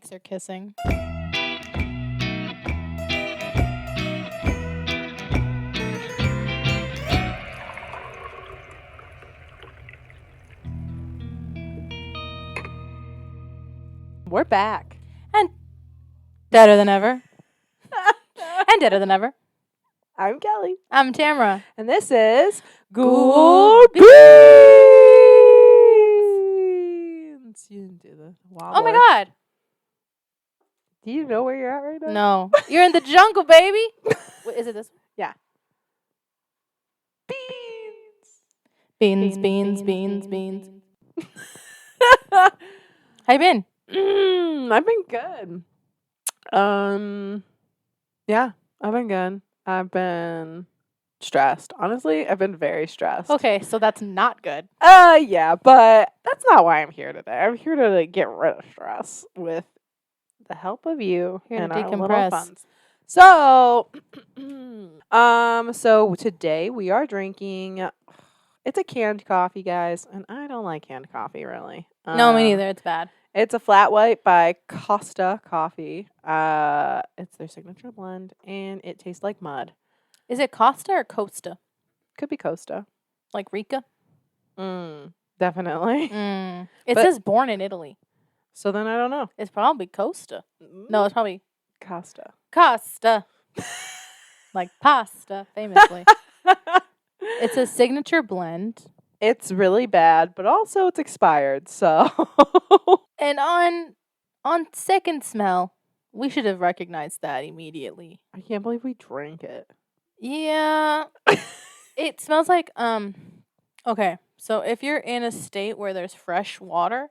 mics are kissing. We're back. And better than ever. And deader than ever. I'm Kelley. I'm Tamara. And this is Ghoul Beans. You didn't do the wobbler. Oh my God. Do you know where you're at right now? No. You're in the jungle, baby. Wait, is it this one? Yeah. Beans. How you been? I've been good. Yeah, I've been good. I've been stressed. Honestly, I've been very stressed. Okay, so that's not good. Yeah, but that's not why I'm here today. I'm here to get rid of stress with the help of you Here to and our little decompress. funs. So, so today we are drinking. It's a canned coffee, guys, and I don't like canned coffee really. No, me neither. It's bad. It's a flat white by Costa Coffee. It's their signature blend, and it tastes like mud. Is it Costa or Costa? Could be Costa. Like Rica? Definitely. It says born in Italy. So then I don't know. It's probably Costa. No, it's probably Costa. Costa. Like pasta, famously. It's a signature blend. It's really bad, but also it's expired, so. And on second smell, we should have recognized that immediately. I can't believe we drank it. Yeah. It smells like okay, so if you're in a state where there's fresh water,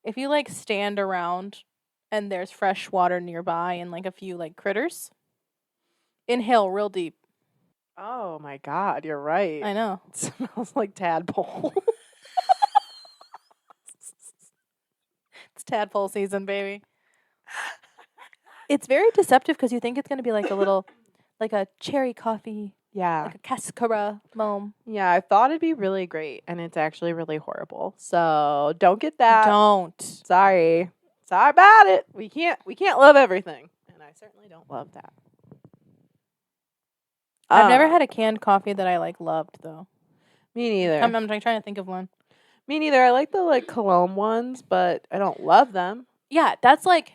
if you like stand around and there's fresh water nearby and like a few like critters, inhale real deep. Oh my God, you're right. I know. It smells like tadpole. It's tadpole season, baby. It's very deceptive because you think it's going to be like a little, like a cherry coffee, Yeah. like a cascara foam. Yeah, I thought it'd be really great, and it's actually really horrible. So don't get that. Don't. Sorry about it. We can't love everything, and I certainly don't love that. I've never had a canned coffee that I like loved though. Me neither. I'm trying to think of one. Me neither. I like the like cologne ones, but I don't love them. Yeah, that's like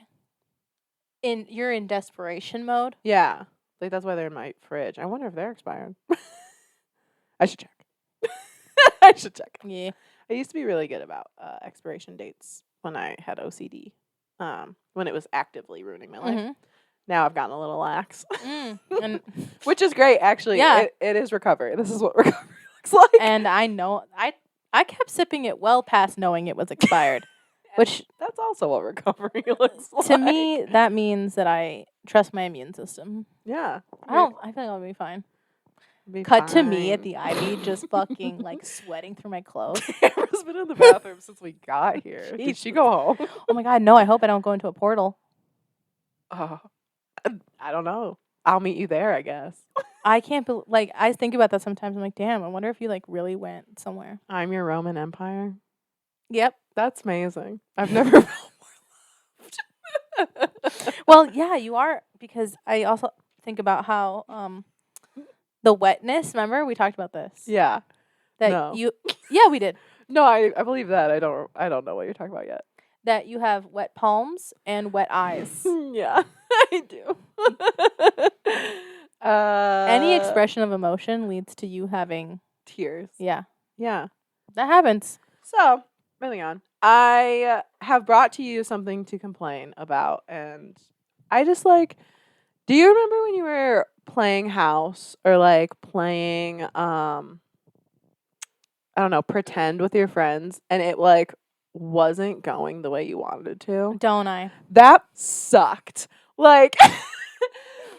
you're in desperation mode. Yeah, like that's why they're in my fridge. I wonder if they're expired. I should check. Yeah. I used to be really good about expiration dates when I had OCD. When it was actively ruining my life. Mm-hmm. Now I've gotten a little lax, And which is great actually. Yeah. It is recovery. This is what recovery looks like. and I know I kept sipping it well past knowing it was expired. Which that's also what recovery looks like. to me that means that I trust my immune system. Yeah. I think I'll be fine. Cut to me at the IV just fucking like sweating through my clothes. Tamara's been in the bathroom since we got here. Did she go home? Oh my God, no, I hope I don't go into a portal. Oh, I don't know. I'll meet you there, I guess. I can't believe, like, I think about that sometimes. I'm like, damn, I wonder if you, like, really went somewhere. I'm your Roman Empire. Yep. That's amazing. I've never felt more loved. Well, yeah, you are, because I also think about how the wetness, remember? We talked about this. Yeah. That No. Yeah, we did. No, I believe that. I don't know what you're talking about yet. That you have wet palms and wet eyes. Yeah, I do. Any expression of emotion leads to you having tears. Yeah. Yeah. That happens. So, moving on. I have brought to you something to complain about, and I just like, do you remember when you were playing house or like playing I don't know, pretend with your friends, and it like wasn't going the way you wanted it to? Don't I? That sucked. Like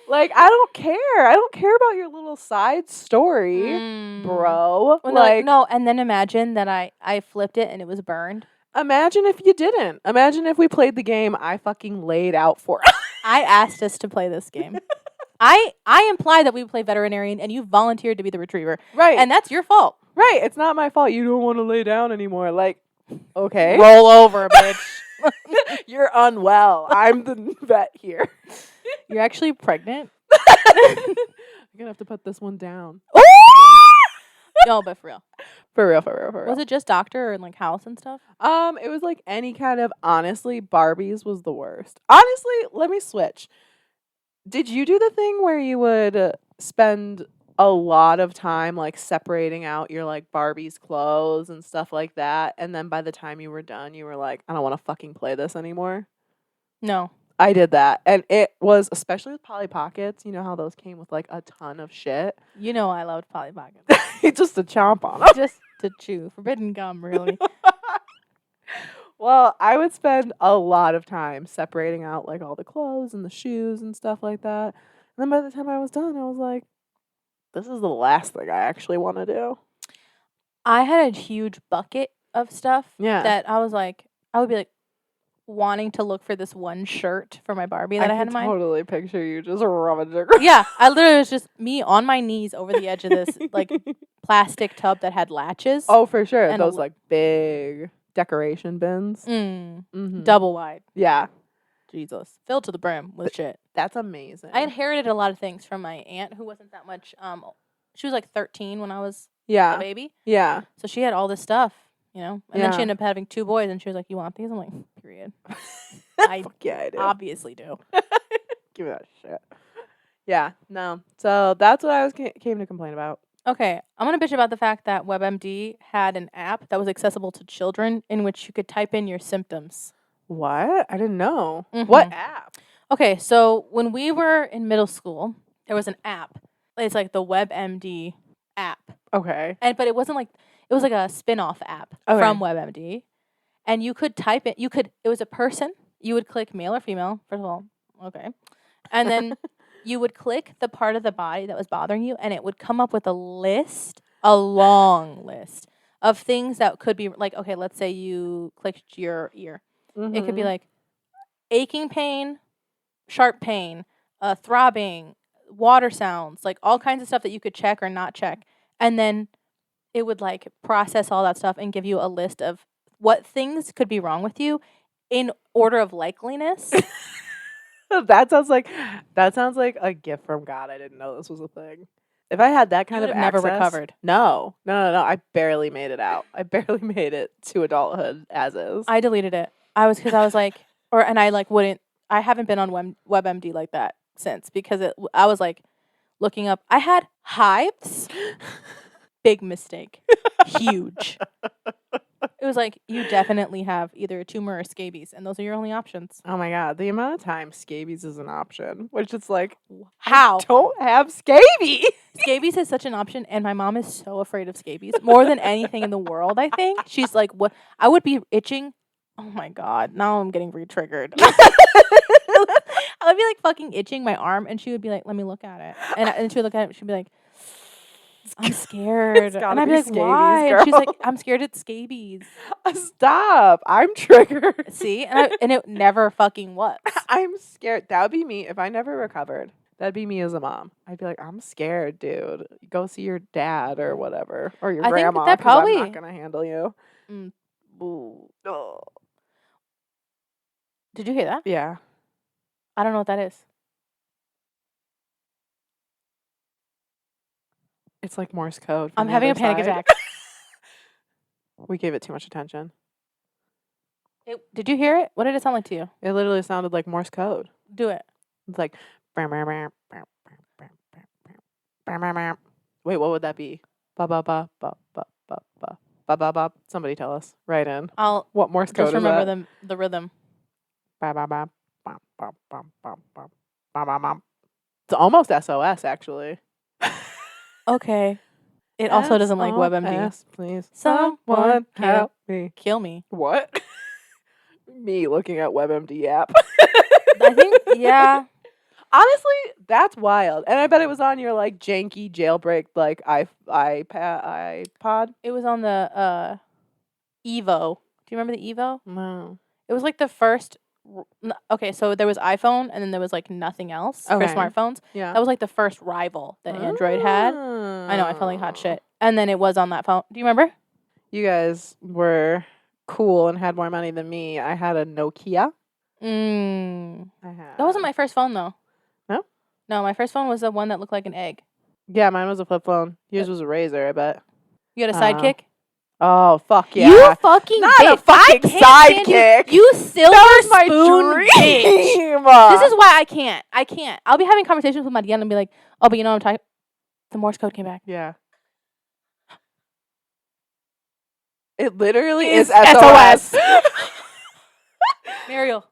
like I don't care. I don't care about your little side story, bro. Well, like no, and then imagine that I flipped it and it was burned. Imagine if you didn't. Imagine if we played the game I fucking laid out for. I asked us to play this game. I implied that we would play veterinarian and you volunteered to be the retriever. Right. And that's your fault. Right. It's not my fault you don't want to lay down anymore. Like, okay. Roll over, bitch. You're unwell. I'm the vet here. You're actually pregnant? I'm gonna have to put this one down. No, but for real. For real. Was it just doctor or like house and stuff? It was like any kind of, honestly, Barbie's was the worst. Honestly, let me switch. Did you do the thing where you would spend a lot of time like separating out your like Barbie's clothes and stuff like that, and then by the time you were done, you were like, I don't want to fucking play this anymore? No. I did that, and it was, especially with Polly Pockets, you know how those came with like a ton of shit? You know I loved Polly Pockets. Just to chomp on them. Just to chew. Forbidden gum, really. Well, I would spend a lot of time separating out like all the clothes and the shoes and stuff like that. And then by the time I was done, I was like, this is the last thing I actually want to do. I had a huge bucket of stuff that I was like, I would be like wanting to look for this one shirt for my Barbie that I had in mind. I totally picture you just rummaging. Yeah, I literally was just me on my knees over the edge of this like plastic tub that had latches. Oh, for sure. And those like big decoration bins. Double wide. Yeah. Jesus. Filled to the brim with shit. That's amazing. I inherited a lot of things from my aunt who wasn't that much, she was like 13 when I was a baby. Yeah. So she had all this stuff, you know? And then she ended up having 2 boys and she was like, you want these? I'm like, period. I do. Obviously do. Give me that shit. Yeah. No. So that's what I came to complain about. Okay, I'm going to bitch about the fact that WebMD had an app that was accessible to children in which you could type in your symptoms. What? I didn't know. Mm-hmm. What app? Okay, so when we were in middle school, there was an app. It's like the WebMD app. Okay. But it wasn't like, it was like a spin-off app from WebMD. And you could type it, it was a person. You would click male or female, first of all. Okay. And then you would click the part of the body that was bothering you, and it would come up with a long list of things that could be like, okay, let's say you clicked your ear. Mm-hmm. It could be like aching pain, sharp pain, throbbing, water sounds, like all kinds of stuff that you could check or not check. And then it would like process all that stuff and give you a list of what things could be wrong with you in order of likeliness. That sounds like a gift from God. I didn't know this was a thing. If I had that kind of access, never recovered. No. I barely made it out. I barely made it to adulthood as is. I deleted it. I was like, I haven't been on WebMD like that since because I was like looking up. I had hives. Big mistake. Huge. It was like, you definitely have either a tumor or scabies, and those are your only options. Oh my God. The amount of time scabies is an option, which is like, how? I don't have scabies. Scabies is such an option, and my mom is so afraid of scabies. More than anything in the world, I think. She's like, what? I would be itching. Oh my God. Now I'm getting re-triggered. I would be like fucking itching my arm, and she would be like, let me look at it. And she would look at it, and she'd be like, I'm scared. And I'd be like, scabies, why? Girl. And she's like, I'm scared it's scabies. Stop. I'm triggered. See? And it never fucking was. I'm scared. That would be me if I never recovered. That'd be me as a mom. I'd be like, I'm scared, dude. Go see your dad or whatever. Or your grandma. Think that probably... I'm not going to handle you. Ooh. Oh. Did you hear that? Yeah. I don't know what that is. It's like Morse code. I'm having a panic attack. We gave it too much attention. Did you hear it? What did it sound like to you? It literally sounded like Morse code. Do it. It's like... Wait, what would that be? Ba ba ba ba ba ba ba ba ba ba. Somebody tell us. Write in. What Morse code is that? Just remember the rhythm. Ba ba ba ba ba ba ba ba ba ba. It's almost SOS, actually. Okay. It also doesn't like WebMD. Please. Someone help me. Kill me. What? Me looking at WebMD app. I think, yeah. Honestly, that's wild. And I bet it was on your like janky jailbreak like iPod. It was on the Evo. Do you remember the Evo? No. It was like the first. Okay, so there was iPhone, and then there was like nothing else for smartphones. Yeah, that was like the first rival that Android had. I know, I felt like hot shit. And then it was on that phone. Do you remember? You guys were cool and had more money than me, I had a Nokia. That I had. wasn't my first phone though. No? No, my first phone was the one that looked like an egg. Yeah, mine was a flip phone. Yours was a Razor, I bet. You had a sidekick? Oh, fuck yeah. You fucking Not bitch. a fucking I can't stand sidekick. You silver That was my spoon dream. bitch. This is why I can't. I'll be having conversations with my DM and be like, oh, but you know what I'm talking. The Morse code came back. Yeah. It literally Is is SOS. Mariel,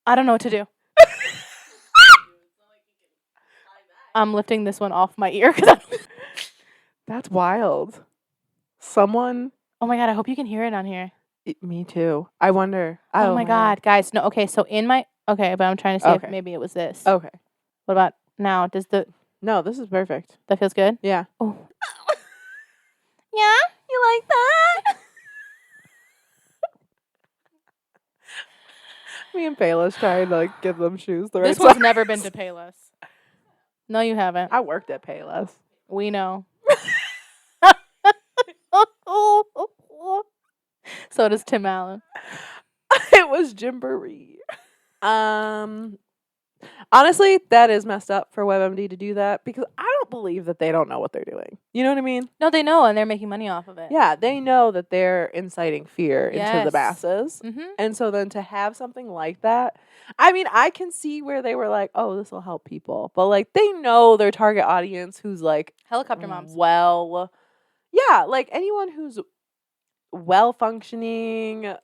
I don't know what to do. I'm lifting this one off my ear because That's wild. Someone. Oh my god, I hope you can hear it on here. Me too. I wonder. Oh my god, guys. No, okay, so in my... Okay, but I'm trying to see if maybe it was this. Okay. What about now? Does the... No, this is perfect. That feels good? Yeah. Oh. Yeah? You like that? Me and Payless trying to like give them shoes the right This one's size. never been to Payless. No, you haven't. I worked at Payless. We know. So does Tim Allen. It was Gymboree. Honestly, that is messed up for WebMD to do that because I don't believe that they don't know what they're doing. You know what I mean? No, they know, and they're making money off of it. Yeah, they know that they're inciting fear into the Yes. masses. Mm-hmm. And so then to have something like that, I mean, I can see where they were like, oh, this will help people. But like they know their target audience who's like Helicopter moms. Well, yeah, like anyone who's well functioning,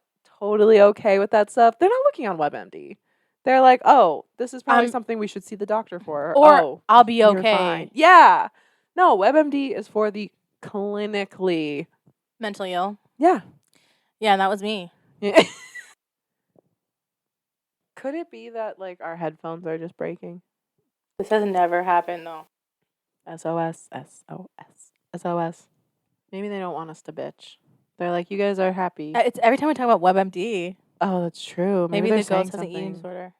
totally okay with that stuff, they're not looking on WebMD. They're like, oh, this is probably something we should see the doctor for. Or oh, I'll be you're okay. fine. Yeah. No, WebMD is for the clinically mentally ill. Yeah. Yeah, and that was me. Yeah. Could it be that like our headphones are just breaking? This has never happened though. SOS, SOS, SOS. Maybe they don't want us to bitch. They're like, you guys are happy. It's every time we talk about WebMD. Oh, that's true. Maybe they're the ghost has an saying eating something. disorder.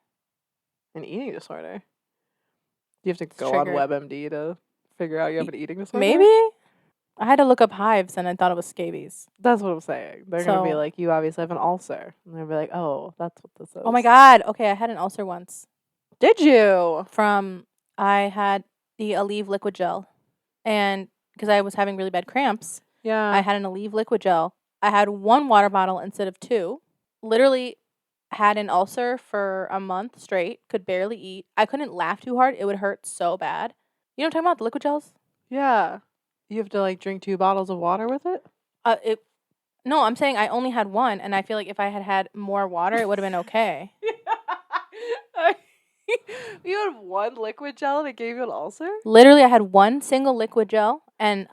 An eating disorder? You have to go triggered. on WebMD to figure out you have an eating disorder? Maybe? I had to look up hives and I thought it was scabies. That's what I'm saying. They're going to be So- like, you obviously have an ulcer. And they'll be like, oh, that's what this is. Oh my god. Okay, I had an ulcer once. Did you? I had the Aleve liquid gel. And because I was having really bad cramps, Yeah. I had an Aleve liquid gel. I had 1 water bottle instead of 2. Literally had an ulcer for a month straight. Could barely eat. I couldn't laugh too hard. It would hurt so bad. You know what I'm talking about? The liquid gels? Yeah. You have to like drink 2 bottles of water with it? No, I'm saying I only had 1, and I feel like if I had had more water, it would have been okay. You had 1 liquid gel and it gave you an ulcer? Literally, I had 1 single liquid gel and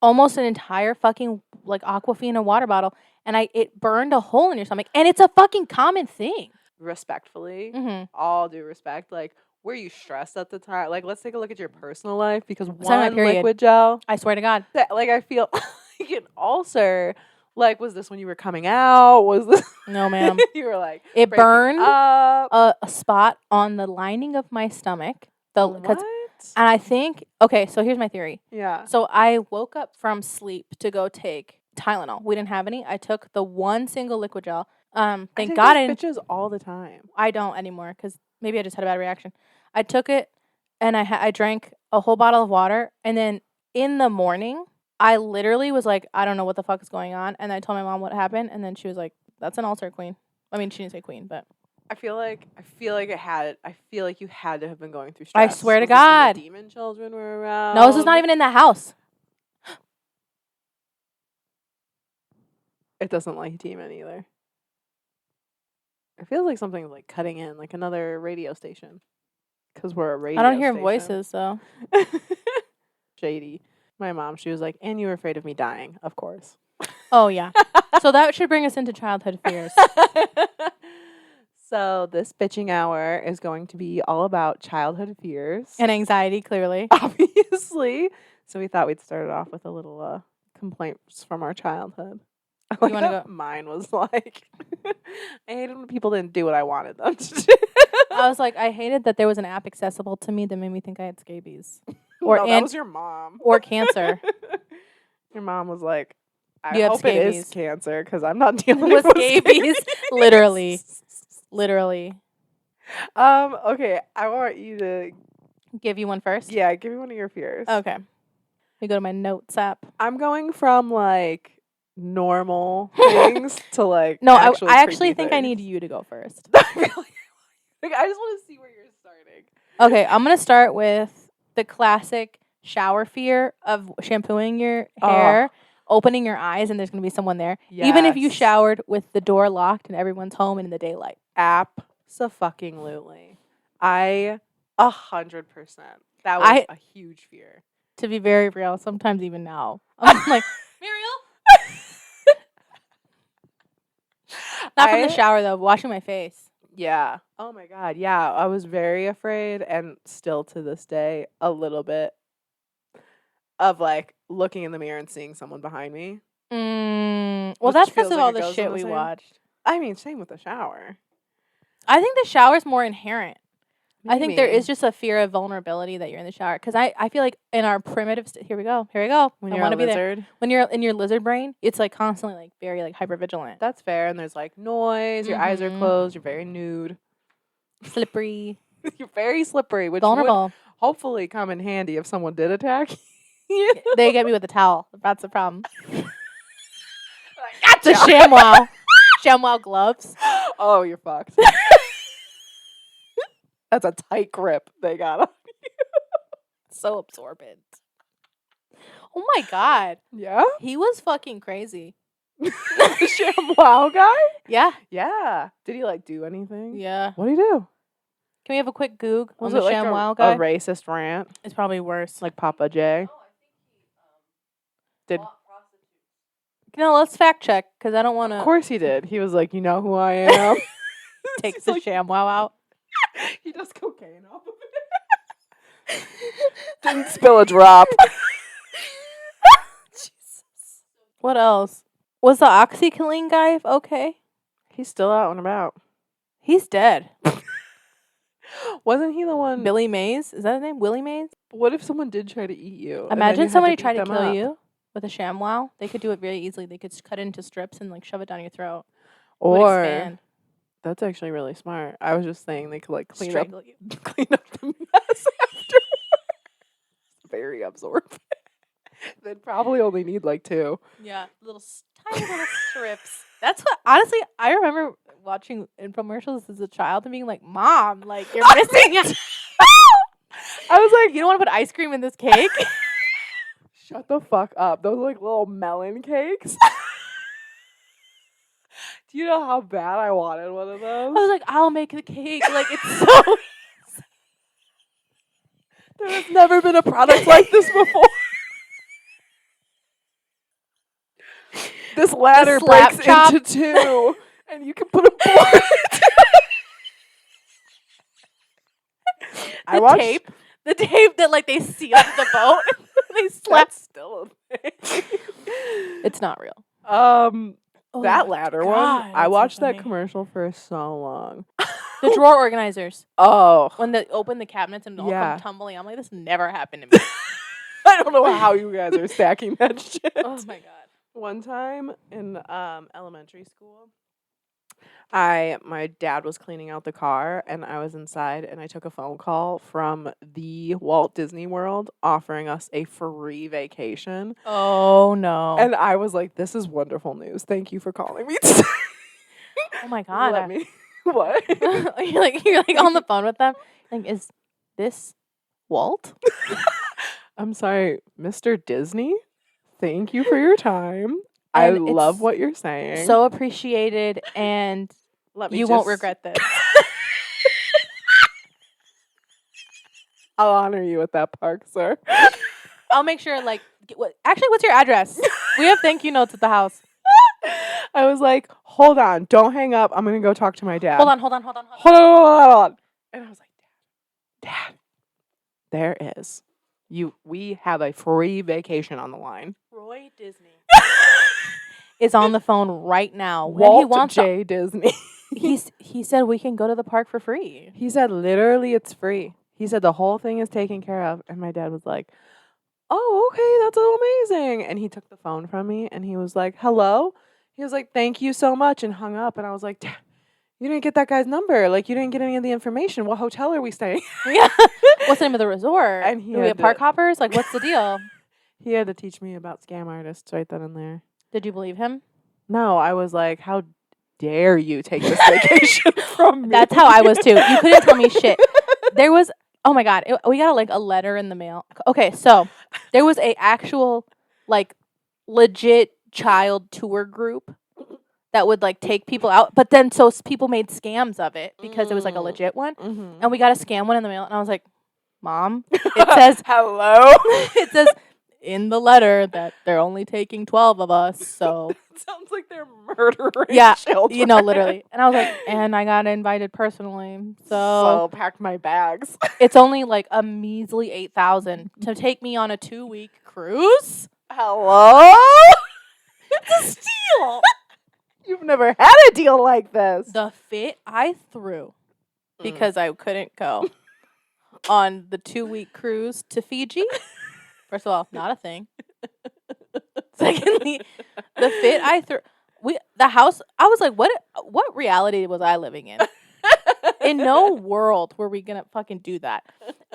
almost an entire fucking Aquafina water bottle, and it burned a hole in your stomach, and it's a fucking common thing. Respectfully, Mm-hmm. all due respect, like, were you stressed at the time? Like, let's take a look at your personal life because on my 1 period. liquid gel, I swear to God. like, I feel like an ulcer. Like, was this when you were coming out? Was this? No, ma'am. You were like, It breaking burned up. a spot on the lining of my stomach. What? And I think, okay, so here's my theory. Yeah. So I woke up from sleep to go take Tylenol. We didn't have any. I took the 1 single liquid gel. Thank God I didn't. Bitches all the time. I don't anymore because maybe I just had a bad reaction. I took it and I drank a whole bottle of water. And then in the morning, I literally was like, I don't know what the fuck is going on. And I told my mom what happened. And then she was like, that's an ulcer, queen. I mean, she didn't say queen, but. I feel like you had to have been going through stress. I swear to Was this when the God. demon children were around. No, this was not even in that house. It doesn't like demon either. It feels like something's like cutting in, like another radio station. Because we're a radio I don't hear station. voices, so. Shady. My mom, she was like, and you were afraid of me dying, of course. Oh, yeah. So that should bring us into childhood fears. So this bitching hour is going to be all about childhood fears. And anxiety, clearly. Obviously. So we thought we'd start it off with a little complaints from our childhood. I like wanna that go? Mine was like, I hated when people didn't do what I wanted them to do. I was like, I hated that there was an app accessible to me that made me think I had scabies. No, that was your mom. Or cancer. Your mom was like, I You have hope it is scabies. cancer because I'm not dealing With with scabies. Literally. Okay, I want you to Give you one first? give me one of your fears. Okay. Let me go to my notes app. I'm going from like normal things to like No, I actually actually creepy think I things. need you to go first. I just want to see where you're starting. Okay, I'm going to start with the classic shower fear of shampooing your hair, opening your eyes, and there's going to be someone there. Even if you Yes. showered with the door locked and everyone's home and in the daylight. Abso-fucking-lutely. 100%. That was a huge fear. To be very real, sometimes even now. I'm like, Muriel? Not from the shower, though. Washing my face. Yeah. Oh, my God. Yeah, I was very afraid and still to this day a little bit of, like, looking in the mirror and seeing someone behind me. Well, Which that's because feels of like all it the goes in shit the we same- watched. I mean, same with the shower. I think the shower's more inherent. I think there Maybe. is just a fear of vulnerability that you're in the shower. Because I feel like in our primitive here we go. When I you're want a to be lizard. there. When you're in your lizard brain, it's like constantly like very like hypervigilant. That's fair. And there's like noise. Your eyes are closed. You're very nude. Slippery. You're very slippery, which would Vulnerable. hopefully come in handy if someone did attack you. They get me with a towel. That's the problem. Gotcha. The ShamWow. ShamWow gloves. Oh, you're fucked. That's a tight grip they got on. So absorbent. Oh my God. Yeah? He was fucking crazy. The ShamWow guy? Yeah. Yeah. Did he like do anything? Yeah. What did he do? Can we have a quick goog Was on it the like ShamWow a guy? racist rant? It's probably worse. Like Papa J? Did No, let's fact check because I don't want Of to course he did. He was like, you know who I am? take He's the like, ShamWow out. He does cocaine off of it. Didn't spill a drop. Jesus. What else? Was the OxyClean guy okay? He's still out and about. He's dead. Wasn't he the one? Billy Mays? Is that his name? Willie Mays? What if someone did try to eat you? and then you Imagine had somebody beat tried to them kill up? you with a ShamWow. They could do it very easily. They could just cut it into strips and like shove it down your throat. It would Or expand. that's actually really smart. I was just saying they could like clean up Strangle you. the mess after. Very absorbent. They'd probably only need like 2. Yeah, tiny little strips. That's what, honestly, I remember watching infomercials as a child and being like, Mom, like, you're missing it. I was like, You don't want to put ice cream in this cake? shut the fuck up. Those are like little melon cakes. Do you know how bad I wanted one of those? I was like, I'll make the cake. Like, it's so... There has never been a product like this before. This ladder slap breaks chop. into 2, and you can put a board. I watched tape. The tape that, like, they sealed the boat. They slapped. That's still a thing. It's not real. Oh that my ladder God, one. that's I so watched that funny. commercial for so long. The drawer organizers. Oh, When they open the cabinets and it all Yeah. come tumbling. I'm like, this never happened to me. I don't know how you guys are stacking that shit. Oh my God. One time in elementary school, my dad was cleaning out the car and I was inside and I took a phone call from the Walt Disney World offering us a free vacation. Oh no. And I was like, this is wonderful news. Thank you for calling me. Oh my God. Let me. What? you're like on the phone with them. Like, is this Walt? I'm sorry, Mr. Disney. Thank you for your time. And I it's love what you're saying. So appreciated, and Let me you won't just- regret this. I'll honor you at that park, sir. I'll make sure, like, actually, what's your address? We have thank you notes at the house. I was like, hold on, don't hang up. I'm gonna go talk to my dad. Hold on. Hold on. And I was like, Dad, there is. We have a free vacation on the line. Roy Disney is on the phone right now. When Walt he wants J. Disney. he said we can go to the park for free. He said literally it's free. He said the whole thing is taken care of. And my dad was like, oh, okay, that's amazing. And he took the phone from me and he was like, hello? He was like, thank you so much, and hung up. And I was like, you didn't get that guy's number. Like, you didn't get any of the information. What hotel are we staying? Yeah. What's the name of the resort? And he Do we have had park to- hoppers? Like, what's the deal? He had to teach me about scam artists right then and there. Did you believe him? No, I was like, how dare you take this vacation from me? That's how I was too. You couldn't tell me shit. There was, oh my God, we got like a letter in the mail. Okay, so there was a actual, like, legit child tour group that would like take people out, but then people made scams of it because it was like a legit one, and we got a scam one in the mail, and I was like, Mom, it says hello. it says in the letter that they're only taking 12 of us, so It sounds like they're murdering children. you know, literally. And I was like, and I got invited personally, so packed my bags. it's only like a measly $8,000 to take me on a 2-week cruise. Hello? It's a steal. You've never had a deal like this. The fit I threw because I couldn't go on the 2-week cruise to Fiji. First of all, not a thing. Secondly, the fit I threw. The house. I was like, what reality was I living in? In no world were we gonna fucking do that.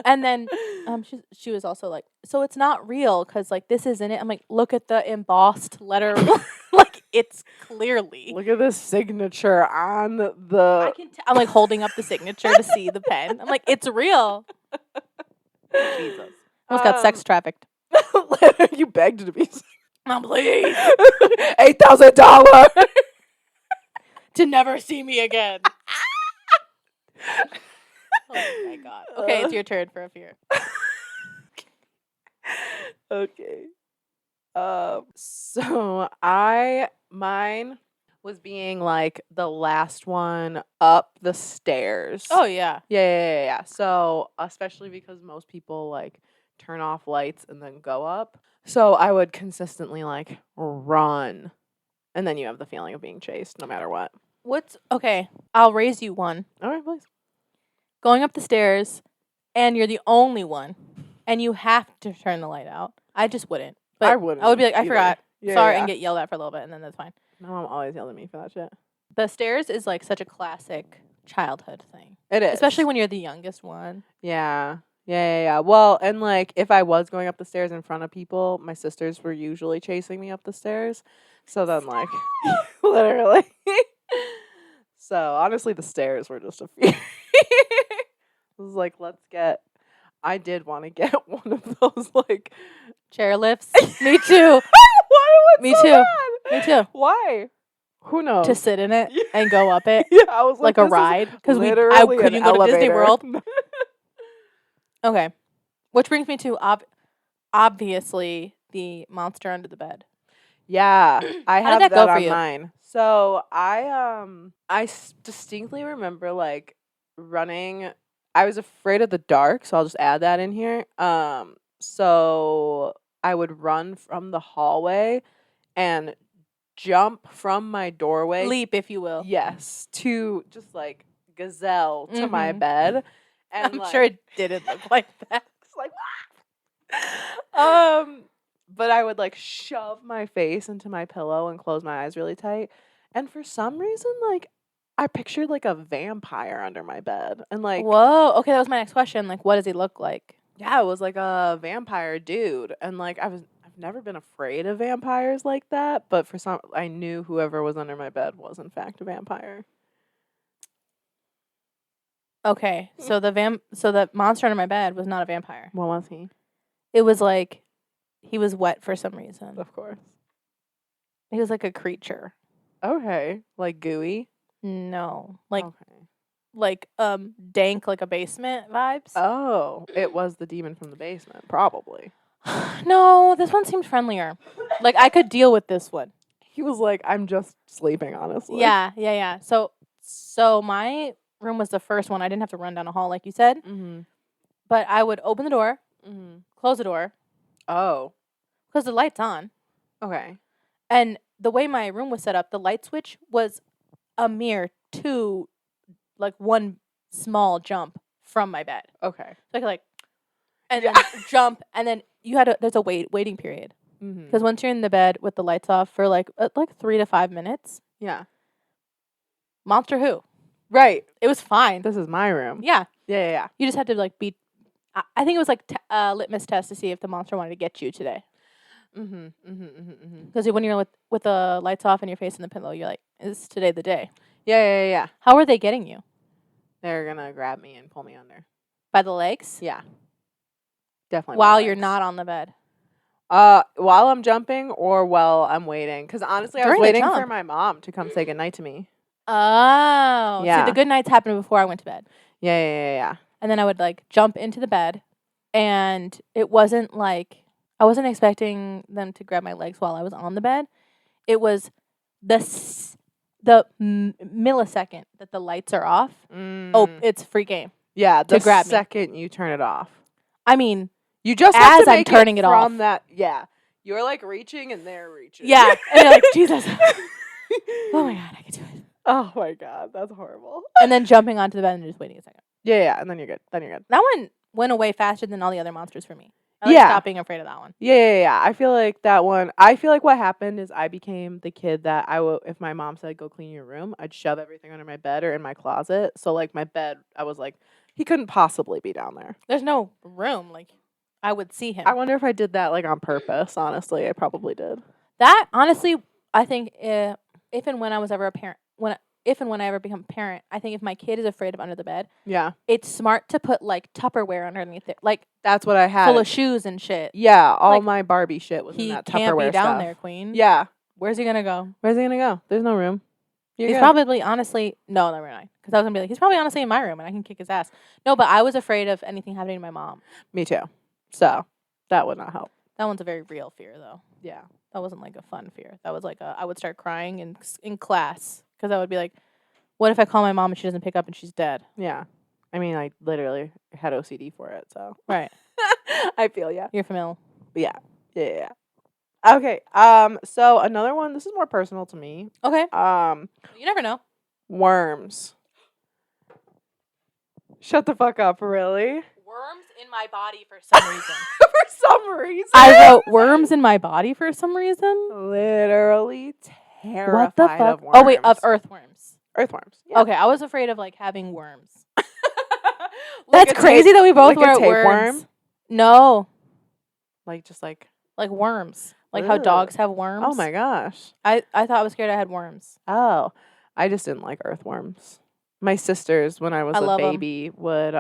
And then she was also like, so it's not real because like this isn't it. I'm like, look at the embossed letter. Like it's clearly. Look at this signature on the. I'm like holding up the signature to see the pen. I'm like, it's real. Jesus. Almost got sex trafficked. You begged to be. Mom, please. $8,000 to never see me again. Oh my God. Okay, it's your turn for a fear. Okay. So mine was being like the last one up the stairs. Oh yeah. Yeah. So especially because most people like turn off lights and then go up. So I would consistently like run. And then you have the feeling of being chased no matter what. Okay, I'll raise you one. All right, please. Going up the stairs and you're the only one and you have to turn the light out. I just wouldn't. But I wouldn't. I would be like, I either. forgot. Yeah, Sorry, yeah. and get yelled at for a little bit and then that's fine. My mom always yelled at me for that shit. The stairs is like such a classic childhood thing. It is. Especially when you're the youngest one. Yeah. Well, and like if I was going up the stairs in front of people, my sisters were usually chasing me up the stairs. So then like literally. So honestly the stairs were just a fear. It was like, I did want to get one of those like chair lifts. Me too. Me so too. bad? Me too. Why? Who knows? To sit in it and go up it. Yeah, I was like like a ride. Because literally couldn't an go to Disney elevator. World. Okay. Which brings me to obviously the monster under the bed. Yeah, I How have did that go for on you? mine. So I distinctly remember like running. I was afraid of the dark, so I'll just add that in here. So I would run from the hallway and jump from my doorway. Leap, if you will. Yes, to just like gazelle to my bed. And I'm sure it didn't look like that. It's like, but I would like shove my face into my pillow and close my eyes really tight. And for some reason, like I pictured like a vampire under my bed. And like, whoa, okay, that was my next question. Like, what does he look like? yeah, it was like a vampire dude. And like I've never been afraid of vampires like that, but I knew whoever was under my bed was in fact a vampire. Okay, so the monster under my bed was not a vampire. What was he? It was like he was wet for some reason. Of course. He was like a creature. Okay. Like gooey? No. Like okay. Dank, like a basement vibes. Oh, it was the demon from the basement, probably. No, this one seemed friendlier. Like I could deal with this one. He was like, I'm just sleeping, honestly. Yeah. So my room was the first one. I didn't have to run down a hall like you said. Mm-hmm. But I would open the door, close the door. Oh. Because the light's on. Okay. And the way my room was set up, the light switch was a mere one small jump from my bed. Okay. So I could and then jump, and then there's a waiting period. Because once you're in the bed with the lights off for like 3 to 5 minutes. Yeah. Monster who? Right. It was fine. This is my room. Yeah. Yeah. You just had to like be. I think it was like a litmus test to see if the monster wanted to get you today. Because when you're with the lights off and your face in the pillow, you're like, is today the day? Yeah. How are they getting you? They're gonna grab me and pull me under. By the legs? Yeah. Definitely. While you're not on the bed. While I'm jumping or while I'm waiting. Because honestly, I was waiting for my mom to come say goodnight to me. Oh. Yeah. See, the good nights happened before I went to bed. Yeah. And then I would like jump into the bed, and it wasn't like I wasn't expecting them to grab my legs while I was on the bed. It was the millisecond that the lights are off. Oh, it's free game. Yeah, the grab second you turn it off. I mean, you just have to make I'm turning it off from that. Yeah, you're like reaching and they're reaching. Yeah, and you're like, Jesus. Oh my God, I can do it. Oh my God, that's horrible. And then jumping onto the bed and just waiting a second. Yeah, and then you're good. That one went away faster than all the other monsters for me. I stopped being afraid of that one. Yeah. I feel like that one. I feel like what happened is I became the kid that if my mom said go clean your room, I'd shove everything under my bed or in my closet. So like my bed, I was like, he couldn't possibly be down there. There's no room. Like I would see him. I wonder if I did that like on purpose. Honestly, I probably did. That honestly, I think if and when I was ever a parent, if and when I ever become a parent, I think if my kid is afraid of under the bed, it's smart to put like Tupperware underneath it. Like that's what I had. Full of shoes and shit. Yeah, all my Barbie shit was in that Tupperware stuff. He can't be down there, Queen. Yeah. Where's he gonna go? There's no room. He's probably honestly no, never mind. Because I was gonna be like, he's probably honestly in my room and I can kick his ass. No, but I was afraid of anything happening to my mom. Me too. So that would not help. That one's a very real fear, though. Yeah. That wasn't like a fun fear. That was like I would start crying in class because I would be like, what if I call my mom and she doesn't pick up and she's dead? Yeah. I mean, I literally had OCD for it, so. Right. I feel ya. You're familiar. Yeah. Okay. So another one, this is more personal to me. Okay. You never know. Worms. Shut the fuck up, really? Worms in my body for some reason. For some reason. I wrote worms in my body for some reason. Literally terrified what the fuck? of worms. Oh, wait, of earthworms. Earthworms. Yeah. Okay, I was afraid of like having worms. That's crazy that we both were worms. Worm? No. Like just like worms. Like how dogs have worms. Oh my gosh. I thought I was scared I had worms. Oh. I just didn't like earthworms. My sisters, when I was a baby, would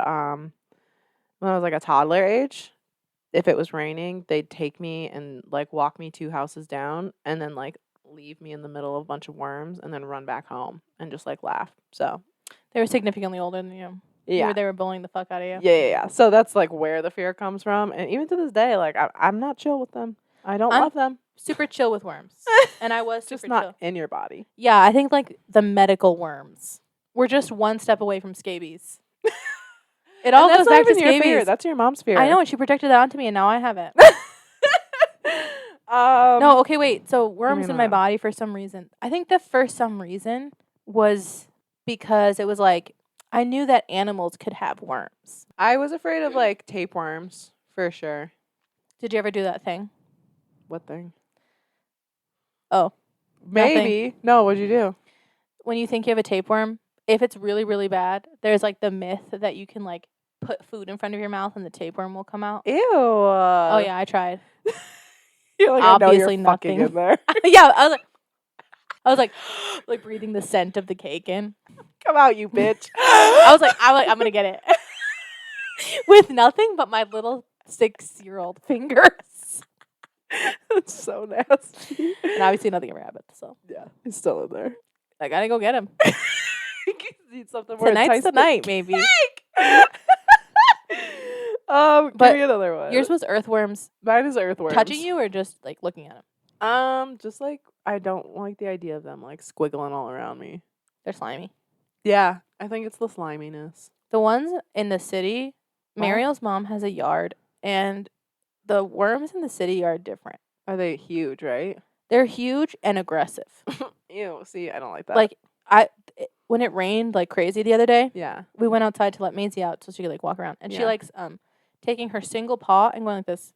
when I was like a toddler age, if it was raining, they'd take me and like walk me 2 houses down and then like leave me in the middle of a bunch of worms and then run back home and just like laugh. So they were significantly older than you. Yeah. They were bullying the fuck out of you. Yeah. So that's like where the fear comes from. And even to this day, like I'm not chill with them. I'm love them. Super chill with worms. And I was super just not chill. In your body. Yeah, I think like the medical worms. We're just one step away from scabies. It all goes back to scabies. Fear. That's your mom's fear. I know, and she projected that onto me, and now I have it. No, okay, wait. So worms in my body for some reason. I think the first some reason was because it was like I knew that animals could have worms. I was afraid of like tapeworms for sure. Did you ever do that thing? What thing? Oh, maybe. Nothing. No, what'd you do? When you think you have a tapeworm, if it's really, really bad, there's like the myth that you can like put food in front of your mouth and the tapeworm will come out. Ew. Oh yeah, I tried. You're like, obviously I know you're nothing in there. Yeah, I was like breathing the scent of the cake in. Come out, you bitch. I was like, I'm gonna get it with nothing but my little 6-year-old fingers. That's so nasty. And obviously nothing ever happened. So yeah, he's still in there. I gotta go get him. Need something more Tonight's the night, maybe. Give me another one. Yours was earthworms. Mine is earthworms. Touching you or just like looking at them? Just like I don't like the idea of them like squiggling all around me. They're slimy. Yeah, I think it's the sliminess. The ones in the city, Mariel's mom has a yard, and the worms in the city are different. Are they huge, right? They're huge and aggressive. Ew, see, I don't like that. Like, when it rained like crazy the other day, yeah, we went outside to let Maisie out so she could like walk around, and she likes taking her single paw and going like this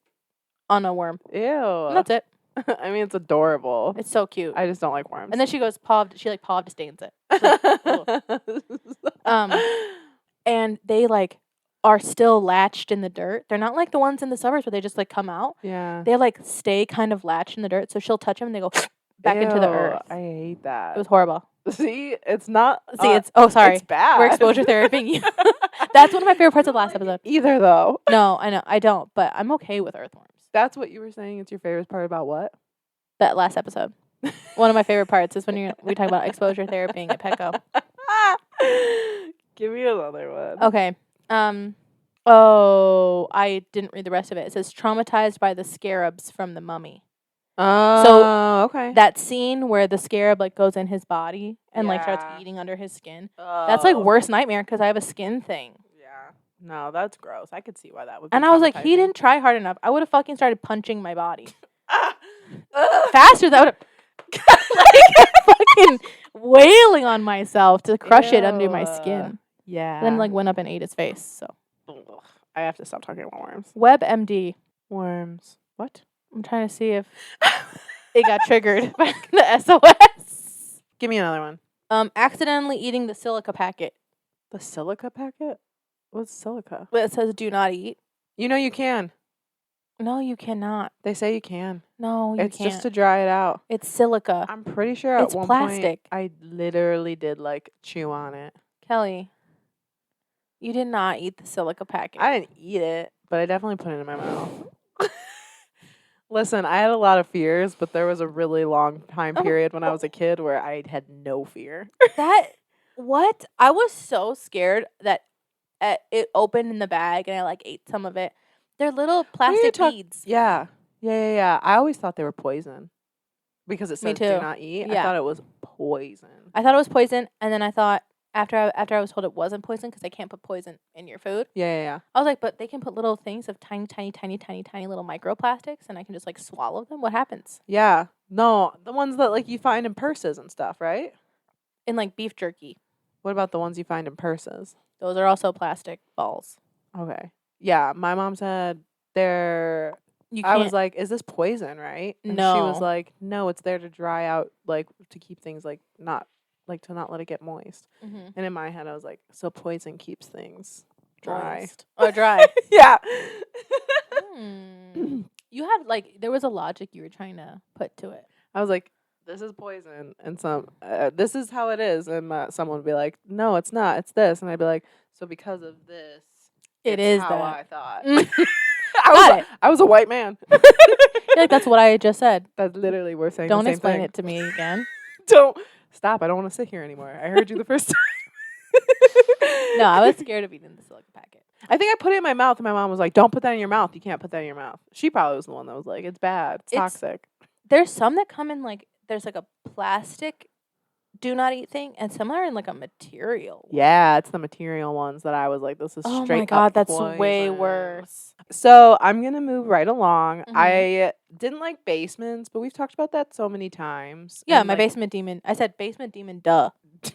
on a worm. Ew. And that's it. I mean, it's adorable. It's so cute. I just don't like worms. And then she goes paw disdains it. And they like are still latched in the dirt. They're not like the ones in the suburbs where they just like come out. Yeah. They like stay kind of latched in the dirt. So she'll touch them and they go back into the earth. I hate that. It was horrible. See, it's not. It's sorry. It's bad. We're exposure therapying you. That's one of my favorite parts of the last episode. Either though. No, I know I don't, but I'm okay with earthworms. That's what you were saying. It's your favorite part about what? That last episode. One of my favorite parts is when we talk about exposure therapying at Petco. Give me another one. Okay. Oh, I didn't read the rest of it. It says traumatized by the scarabs from the mummy. Oh, okay. That scene where the scarab like goes in his body and like starts eating under his skin. That's like worst nightmare because I have a skin thing. Yeah. No, that's gross. I could see why that would be And I was like, he didn't try hard enough. I would have fucking started punching my body. Faster, that would have like fucking wailing on myself to crush it under my skin. Yeah. Then like went up and ate his face. So I have to stop talking about worms. WebMD. Worms. What? I'm trying to see if it got triggered by the SOS. Give me another one. Accidentally eating the silica packet. The silica packet? What's silica? It says do not eat. You know you can. No, you cannot. They say you can. No, you can't. It's just to dry it out. It's silica. I'm pretty sure at one plastic. point I literally did like chew on it. Kelley, you did not eat the silica packet. I didn't eat it, but I definitely put it in my mouth. Listen, I had a lot of fears, but there was a really long time period when I was a kid where I had no fear. What? I was so scared that it opened in the bag and I like ate some of it. They're little plastic beads. Yeah. I always thought they were poison because it says do not eat. Yeah. I thought it was poison. I thought it was poison, and then I thought after I was told it wasn't poison because they can't put poison in your food. Yeah. I was like, but they can put little things of tiny little microplastics, and I can just like swallow them. What happens? Yeah. No, the ones that like you find in purses and stuff, right? In like beef jerky. What about the ones you find in purses? Those are also plastic balls. Okay. Yeah, my mom said they're. I was like, "Is this poison, right?" And no. She was like, "No, it's there to dry out, like to keep things like not to not let it get moist." Mm-hmm. And in my head, I was like, "So poison keeps things dry." Moist. Oh, dry. Yeah. You had like there was a logic you were trying to put to it. I was like, "This is poison," and this is how it is, and someone would be like, "No, it's not. It's this," and I'd be like, "So because of this." It is how that. I thought. I I was a white man. feel like that's what I just said. That's literally we're saying. Don't the same explain thing. it to me again. Don't stop. I don't want to sit here anymore. I heard you the first time. No, I was scared of eating the silica packet. I think I put it in my mouth, and my mom was like, "Don't put that in your mouth. You can't put that in your mouth." She probably was the one that was like, "It's bad. It's toxic." There's some that come in like there's like a plastic do not eat thing, and some are in like a material. Yeah, it's the material ones that I was like, "This is straight up." Oh my god, that's poison. way worse. So I'm gonna move right along. Mm-hmm. I didn't like basements, but we've talked about that so many times. Yeah, and my like, basement demon. I said basement demon. Duh.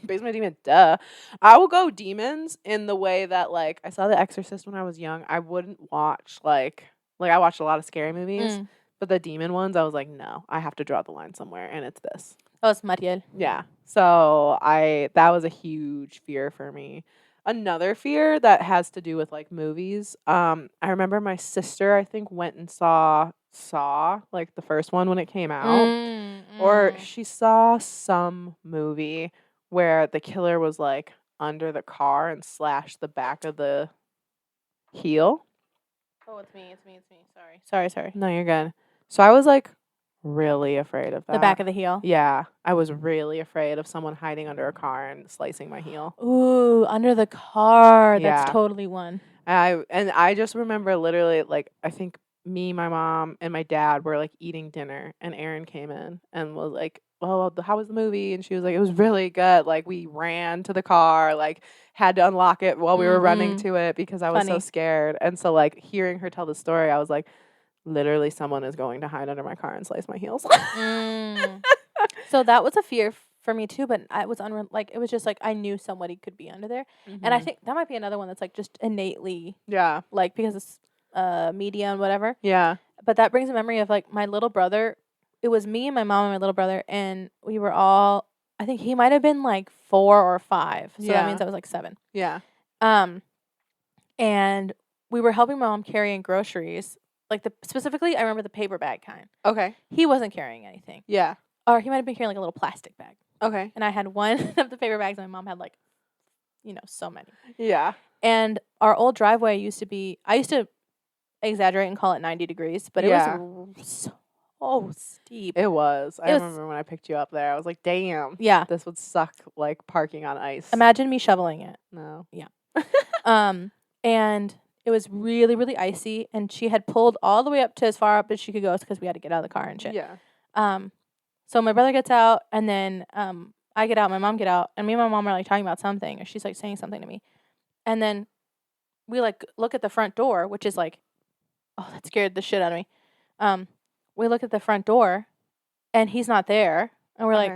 Basement demon. Duh. I will go demons in the way that like I saw The Exorcist when I was young. I wouldn't watch like I watched a lot of scary movies, but the demon ones, I was like, no, I have to draw the line somewhere, and it's this. Oh, it's Mariel. Yeah. So that was a huge fear for me. Another fear that has to do with like movies. I remember my sister, I think, went and saw like the first one when it came out, or she saw some movie where the killer was like under the car and slashed the back of the heel. Oh, it's me. Sorry. No, you're good. So I was like really afraid of that. The back of the heel? Yeah. I was really afraid of someone hiding under a car and slicing my heel. Ooh, under the car. Yeah. That's totally one. I just remember literally like I think me, my mom, and my dad were like eating dinner, and Erin came in and was like, "Oh, how was the movie?" And she was like, "It was really good." Like we ran to the car, like had to unlock it while we were running to it because I was so scared. And so like hearing her tell the story, I was like, literally someone is going to hide under my car and slice my heels. So that was a fear for me too, but it was it was just like I knew somebody could be under there. And I think that might be another one that's like just innately yeah, like because media and whatever. Yeah. But that brings a memory of like my little brother. It was me and my mom and my little brother, and we were all. I think he might have been like 4 or 5, so that means I was like 7. Yeah. And we were helping my mom carrying groceries. Like specifically, I remember the paper bag kind. Okay. He wasn't carrying anything. Yeah. Or he might have been carrying like a little plastic bag. Okay. And I had one of the paper bags, and my mom had like, so many. Yeah. And our old driveway used to be, I used to exaggerate and call it 90 degrees, but it was so steep. It was. I remember when I picked you up there, I was like, damn. Yeah. This would suck like parking on ice. Imagine me shoveling it. No. Yeah. And it was really, really icy, and she had pulled all the way up to as far up as she could go because we had to get out of the car and shit. Yeah. So my brother gets out, and then I get out, my mom get out, and me and my mom are like talking about something, or she's like saying something to me. And then we like look at the front door, which is like, oh, that scared the shit out of me. We look at the front door, and he's not there. And we're like,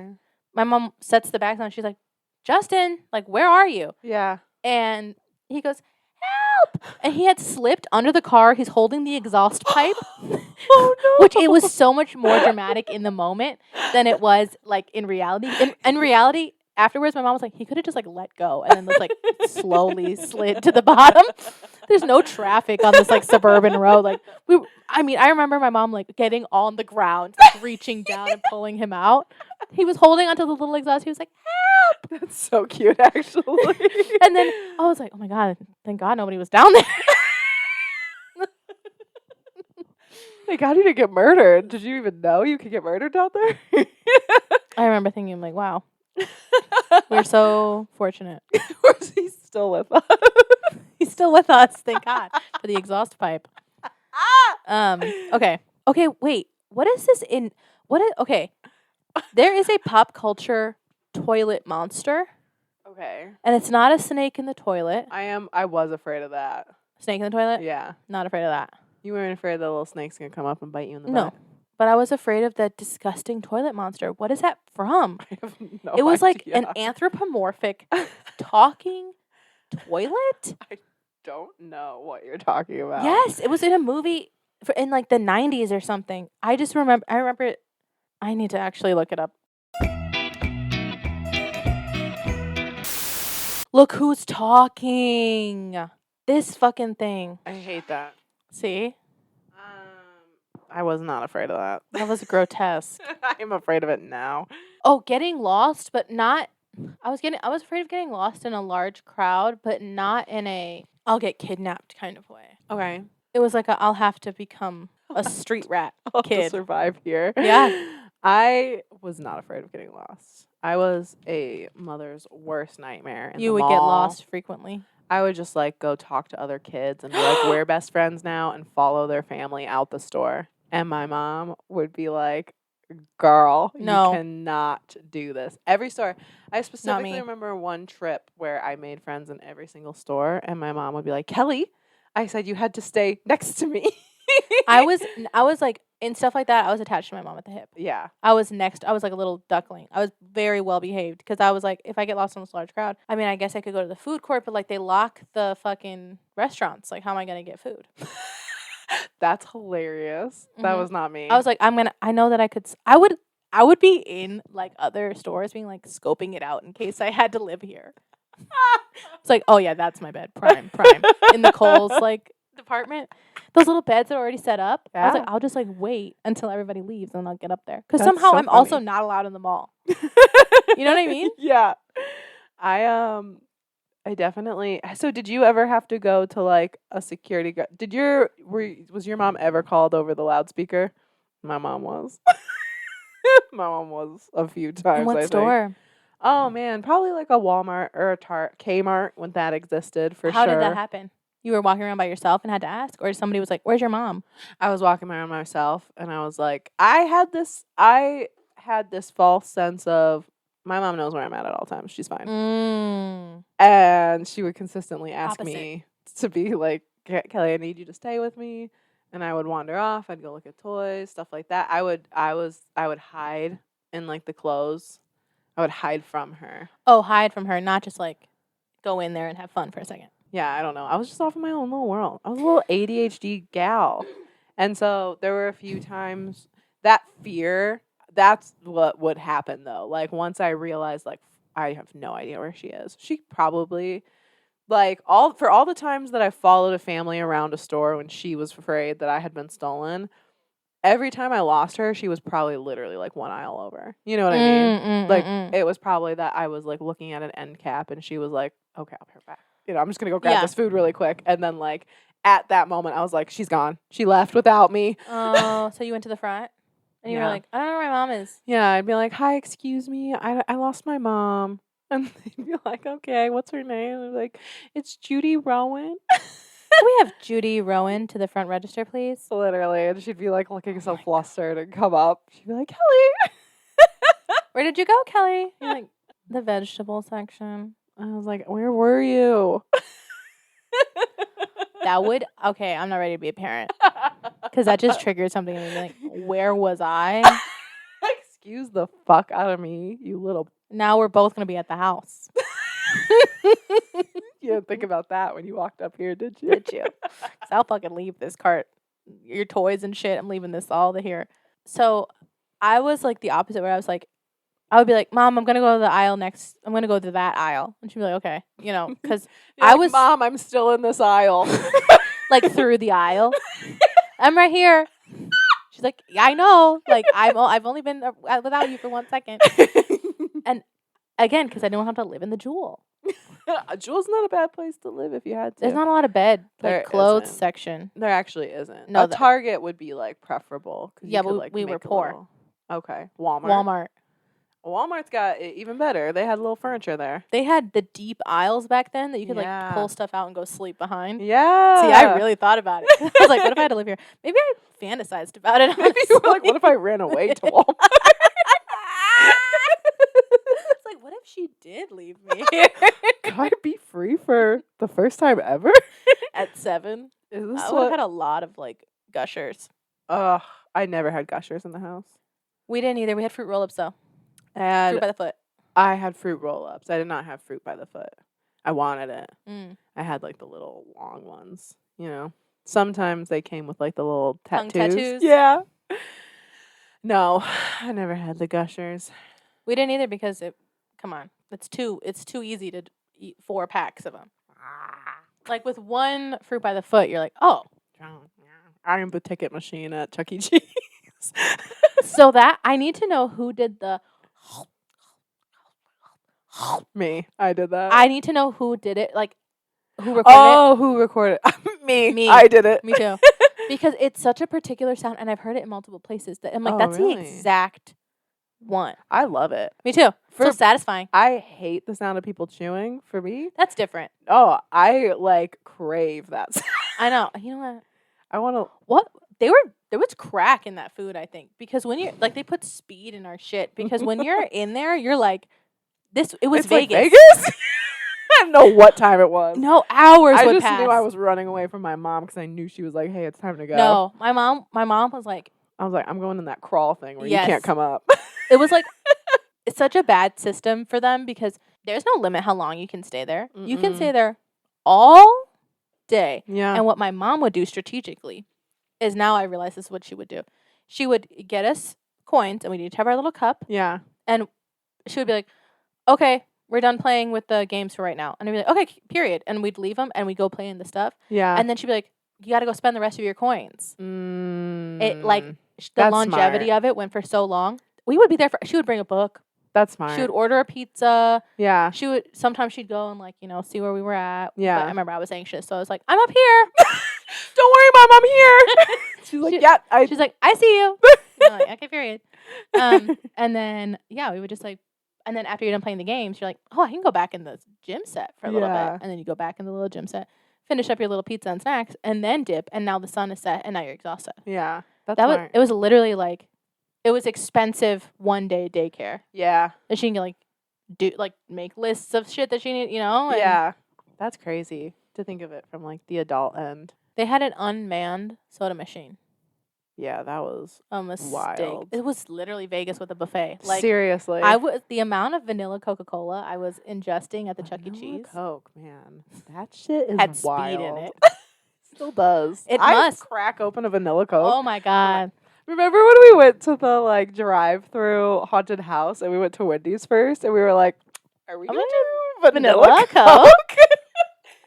my mom sets the bags on. She's like, Justin, like, where are you? Yeah. And he goes, help! And he had slipped under the car. He's holding the exhaust pipe. Oh, no. Which it was so much more dramatic in the moment than it was, like, in reality. In reality, afterwards, my mom was like, he could have just, like, let go and then just, like, slowly slid to the bottom. There's no traffic on this, like, suburban road. Like, I remember my mom, like, getting on the ground, like, reaching down and pulling him out. He was holding onto the little exhaust. He was like, help! That's so cute, actually. And then I was like, oh, my God, thank God nobody was down there. Like, how did you get murdered? Did you even know you could get murdered down there? I remember thinking, like, wow. We're so fortunate. Or is he still with us? He's still with us, thank God, for the exhaust pipe. Okay. Okay, wait. What is this in... Okay. There is a pop culture toilet monster. Okay. And it's not a snake in the toilet. I was afraid of that. Snake in the toilet? Yeah. Not afraid of that. You weren't afraid the little snake's gonna come up and bite you in the No. butt? But I was afraid of that disgusting toilet monster. What is that from? I have no It was like idea. an anthropomorphic talking toilet? I don't know what you're talking about. Yes, it was in a movie in like the 90s or something. I remember it. I need to actually look it up. Look who's talking. This fucking thing. I hate that. See? I was not afraid of that. That was grotesque. I am afraid of it now. Oh, getting lost, but not... I was afraid of getting lost in a large crowd, but not in a I'll get kidnapped kind of way. Okay. It was like I'll have to become a street rat I'll kid. to survive here. Yeah. I was not afraid of getting lost. I was a mother's worst nightmare. You would get lost frequently. I would just like go talk to other kids and be like, we're best friends now, and follow their family out the store. And my mom would be like, girl, no. You cannot do this. Every store. I specifically remember one trip where I made friends in every single store, and my mom would be like, Kelley, I said you had to stay next to me. I was like, in stuff like that, I was attached to my mom at the hip. Yeah. I was like a little duckling. I was very well behaved because I was like, if I get lost in this large crowd, I mean, I guess I could go to the food court, but like they lock the fucking restaurants. Like, how am I going to get food? That's hilarious. Mm-hmm. That was not me. I was like, I know that I would be in like other stores being like scoping it out in case I had to live here. It's like, oh yeah, that's my bed. Prime. In the Kohl's like department. Those little beds are already set up. Yeah. I was like, I'll just like wait until everybody leaves and I'll get up there. Because somehow I'm also not allowed in the mall. You know what I mean? Yeah. I definitely. So did you ever have to go to like a security guard? Was your mom ever called over the loudspeaker? My mom was. My mom was a few times. In what store? Oh man, probably like a Walmart or a Kmart when that existed for How sure. How did that happen? You were walking around by yourself and had to ask, or somebody was like, "Where's your mom?" I was walking around myself, and I was like, I had this false sense of my mom knows where I'm at all times. She's fine. And she would consistently ask me to be like, Kelley, I need you to stay with me. And I would wander off. I'd go look at toys, stuff like that. I would hide in like the clothes. I would hide from her. Oh, hide from her, not just like go in there and have fun for a second. Yeah, I don't know. I was just off in my own little world. I was a little ADHD gal. And so there were a few times that fear, that's what would happen though. Like once I realized like I have no idea where she is. She probably like all the times that I followed a family around a store when she was afraid that I had been stolen, every time I lost her, she was probably literally like one aisle over. You know what I mean? Like it was probably that I was like looking at an end cap and she was like, okay, I'll be right back. You know, I'm just gonna go grab this food really quick. And then like at that moment I was like, she's gone. She left without me. Oh, so you went to the front? And you were like, I don't know where my mom is. Yeah, I'd be like, hi, excuse me, I lost my mom. And they'd be like, okay, what's her name? And I'd be like, it's Judy Rowan. Can we have Judy Rowan to the front register, please? Literally. And she'd be like looking so flustered and come up. She'd be like, Kelley. Where did you go, Kelley? You're like, the vegetable section. I was like, where were you? That would, okay, I'm not ready to be a parent. Because that just triggered something in me. Like, where was I? Excuse the fuck out of me, you little. Now we're both going to be at the house. You didn't think about that when you walked up here, did you? Did you? Because I'll fucking leave this cart, your toys and shit. I'm leaving this all to here. So I was like the opposite, where I was like, I would be like, Mom, I'm going to go to the aisle next. I'm going to go to that aisle. And she'd be like, okay. You know, because I was. Mom, I'm still in this aisle. Like through the aisle. I'm right here. She's like, yeah, I know. Like, I've only been without you for 1 second. And again, because I don't have to live in the Jewel. Jewel's not a bad place to live if you had to. There's not a lot of bed, There like clothes isn't. section. There actually isn't. No, a Target would be like preferable. Yeah, but like, we were make a poor. little- Okay, Walmart. Walmart. Walmart's got it even better. They had little furniture there. They had the deep aisles back then that you could Yeah. like pull stuff out and go sleep behind. Yeah. See, I really thought about it. I was like, what if I had to live here? Maybe I fantasized about it. Maybe you were like, what if I ran away to Walmart? It's like, what if she did leave me here Could I be free for the first time ever? at 7? Is this I would have had a lot of like gushers. Ugh, I never had gushers in the house. We didn't either. We had fruit roll-ups though. And Fruit by the foot. I had fruit roll-ups. I did not have fruit by the foot. I wanted it. Mm. I had like the little long ones, you know. Sometimes they came with like the little Tongue tattoos. tattoos? Yeah. No, I never had the gushers. We didn't either because come on, it's too easy to eat 4 packs of them. Like with one fruit by the foot, you're like, oh. I am the ticket machine at Chuck E. Cheese. So that I need to know who did the. Me. I did that. I need to know who did it. Like who recorded who recorded? Me. Me. I did it. it. Me too. Because it's such a particular sound, and I've heard it in multiple places. That I'm like, Oh, that's really? the exact one. I love it. Me too. So satisfying. I hate the sound of people chewing. For me, That's different. oh, I like crave that sound. I know. You know what? I want to. What there was crack in that food, I think, because when you're like they put speed in our shit, because when you're in there, you're like, it was It's like Vegas. Vegas? I didn't know what time it was. No, hours I would just pass. knew I was running away from my mom because I knew she was like, "Hey, it's time to go." No, my mom was like, I was like, "I'm going in that crawl thing where Yes. you can't come up." it was like, it's such a bad system for them because there's no limit how long you can stay there. You can stay there all day. Yeah. And what my mom would do strategically is now I realize this is what she would do. She would get us coins and we'd each have our little cup. Yeah. And she would be like, okay, we're done playing with the games for right now. And I'd be like, okay, period. And we'd leave them and we'd go play in the stuff. Yeah. And then she'd be like, you got to go spend the rest of your coins. It like the That's longevity smart. of it went for so long. We would be there she would bring a book. That's smart. She would order a pizza. Yeah. Sometimes she'd go and like, see where we were at. Yeah. But I remember I was anxious. So I was like, I'm up here. Don't worry, Mom, I'm here. She's like, yeah. She's like, I see you. I'm like, okay, period. And then, yeah, we would just like, and then after you're done playing the games, you're like, oh, I can go back in the gym set for a little bit. And then you go back in the little gym set, finish up your little pizza and snacks, and then dip. And now the sun is set, and now you're exhausted. Yeah. That's smart. It was literally like, it was expensive 1-day daycare. Yeah. That she can make lists of shit that she need, and Yeah. That's crazy to think of it from like the adult end. They had an unmanned soda machine. Yeah, that was a mistake. wild. It was literally Vegas with a buffet. Like Seriously. the amount of vanilla Coca-Cola I was ingesting at the Chuck E. Vanilla Cheese Coke, man. That shit is had wild. speed in it. Still does. It I must. crack open a vanilla Coke. Oh my god. Remember when we went to the like drive-through haunted house and we went to Wendy's first and we were like, are we I'm gonna gonna do vanilla Coke? Coke?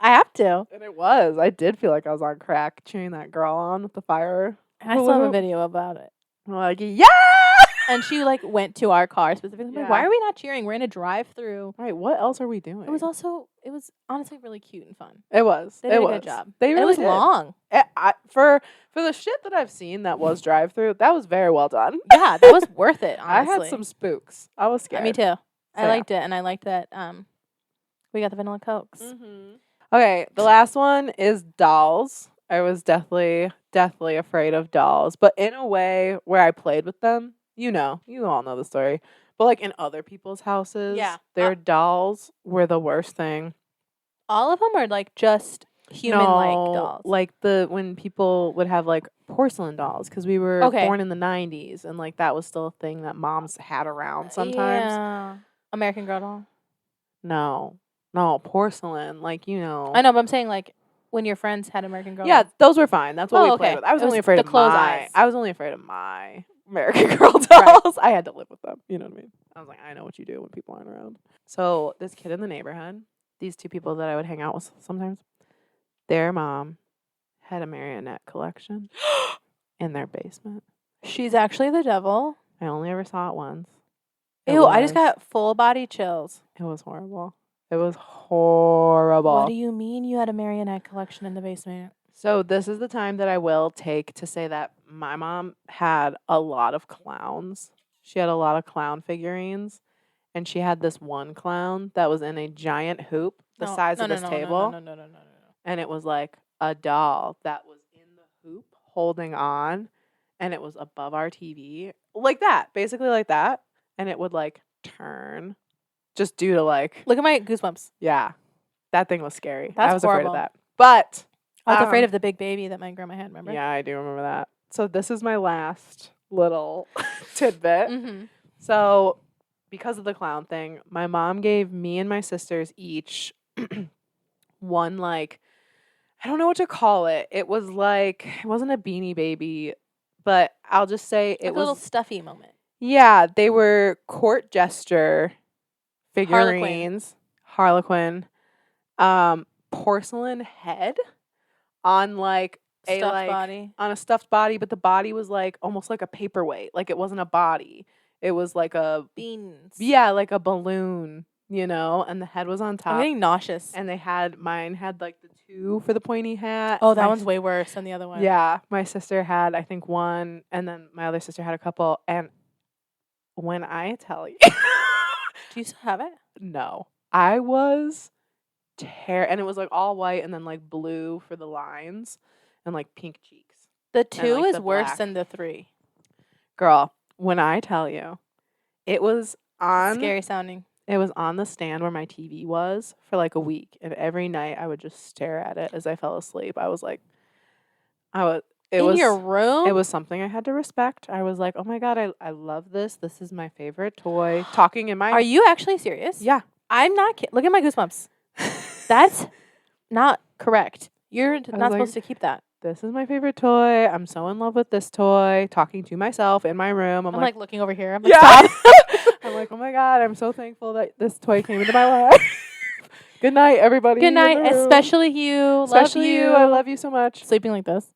I have to. And it was. I did feel like I was on crack cheering that girl on with the fire. I still have a video about it. I'm like, yeah! And she like went to our car specifically. Yeah. Like, why are we not cheering? We're in a drive-through. Right, what else are we doing? It was honestly really cute and fun. It was. They did it a was. good job. They And really it was did. long. For the shit that I've seen that was drive-through, that was very well done. Yeah, that was worth it, honestly. I had some spooks. I was scared. Me too. So, I liked it, and I liked that we got the vanilla Cokes. Mm-hmm. Okay, the last one is dolls. I was deathly afraid of dolls, but in a way where I played with them. You all know the story. But like in other people's houses, Yeah. their dolls were the worst thing. All of them are like just human-like No, dolls. like when people would have like porcelain dolls because we were born in the 90s and like that was still a thing that moms had around sometimes. Yeah. American Girl doll. No, porcelain, like I know, but I'm saying like when your friends had American Girl. Yeah, those were fine. That's what we played okay. with. I was It only was afraid the of closed my. eyes. I was only afraid of my American Girl dolls. I had to live with them. You know what I mean? I was like, I know what you do when people aren't around. So this kid in the neighborhood, these two people that I would hang out with sometimes, their mom had a marionette collection in their basement. She's actually the devil. I only ever saw it once. Ew, I just got full body chills. It was horrible. It was horrible. What do you mean you had a marionette collection in the basement? So this is the time that I will take to say that my mom had a lot of clowns. She had a lot of clown figurines. And she had this one clown that was in a giant hoop the size of this table. No. And it was like a doll that was in the hoop holding on. And it was above our TV. Like that. Basically like that. And it would like turn. Just due to like... Look at my goosebumps. Yeah. That thing was scary. That's I was horrible. afraid of that. But... I was afraid of the big baby that my grandma had, remember? Yeah, I do remember that. So this is my last little tidbit. Mm-hmm. So because of the clown thing, my mom gave me and my sisters each one, like, I don't know what to call it. It was like, it wasn't a Beanie Baby, but I'll just say it was a little stuffy moment. Yeah, they were court gesture figurines. Harlequin. Porcelain head on like on a stuffed body, but the body was like almost like a paperweight. Like it wasn't a body. It was like a beans. Yeah, like a balloon, and the head was on top. I'm getting nauseous. And mine had like the 2 for the pointy hat. Oh, that one's way worse than the other one. Yeah, my sister had I think 1, and then my other sister had a couple. And when I tell you, do you still have it? No, I was and it was like all white and then like blue for the lines and like pink cheeks. The 2 like, is the worse black. than the 3. Girl, when I tell you, it was on scary sounding. It was on the stand where my TV was for like a week, and every night I would just stare at it as I fell asleep. I was like, in your room? It was something I had to respect. I was like, oh my God, I love this. This is my favorite toy. Talking in my... Are you actually serious? Yeah. I'm not kidding. Look at my goosebumps. That's not correct. You're not supposed to keep that. This is my favorite toy. I'm so in love with this toy. Talking to myself in my room. I'm like looking over here. I'm like, yeah. I'm like, oh my God, I'm so thankful that this toy came into my life. Good night, everybody. Good night, especially you. Especially you. I love you so much. Sleeping like this.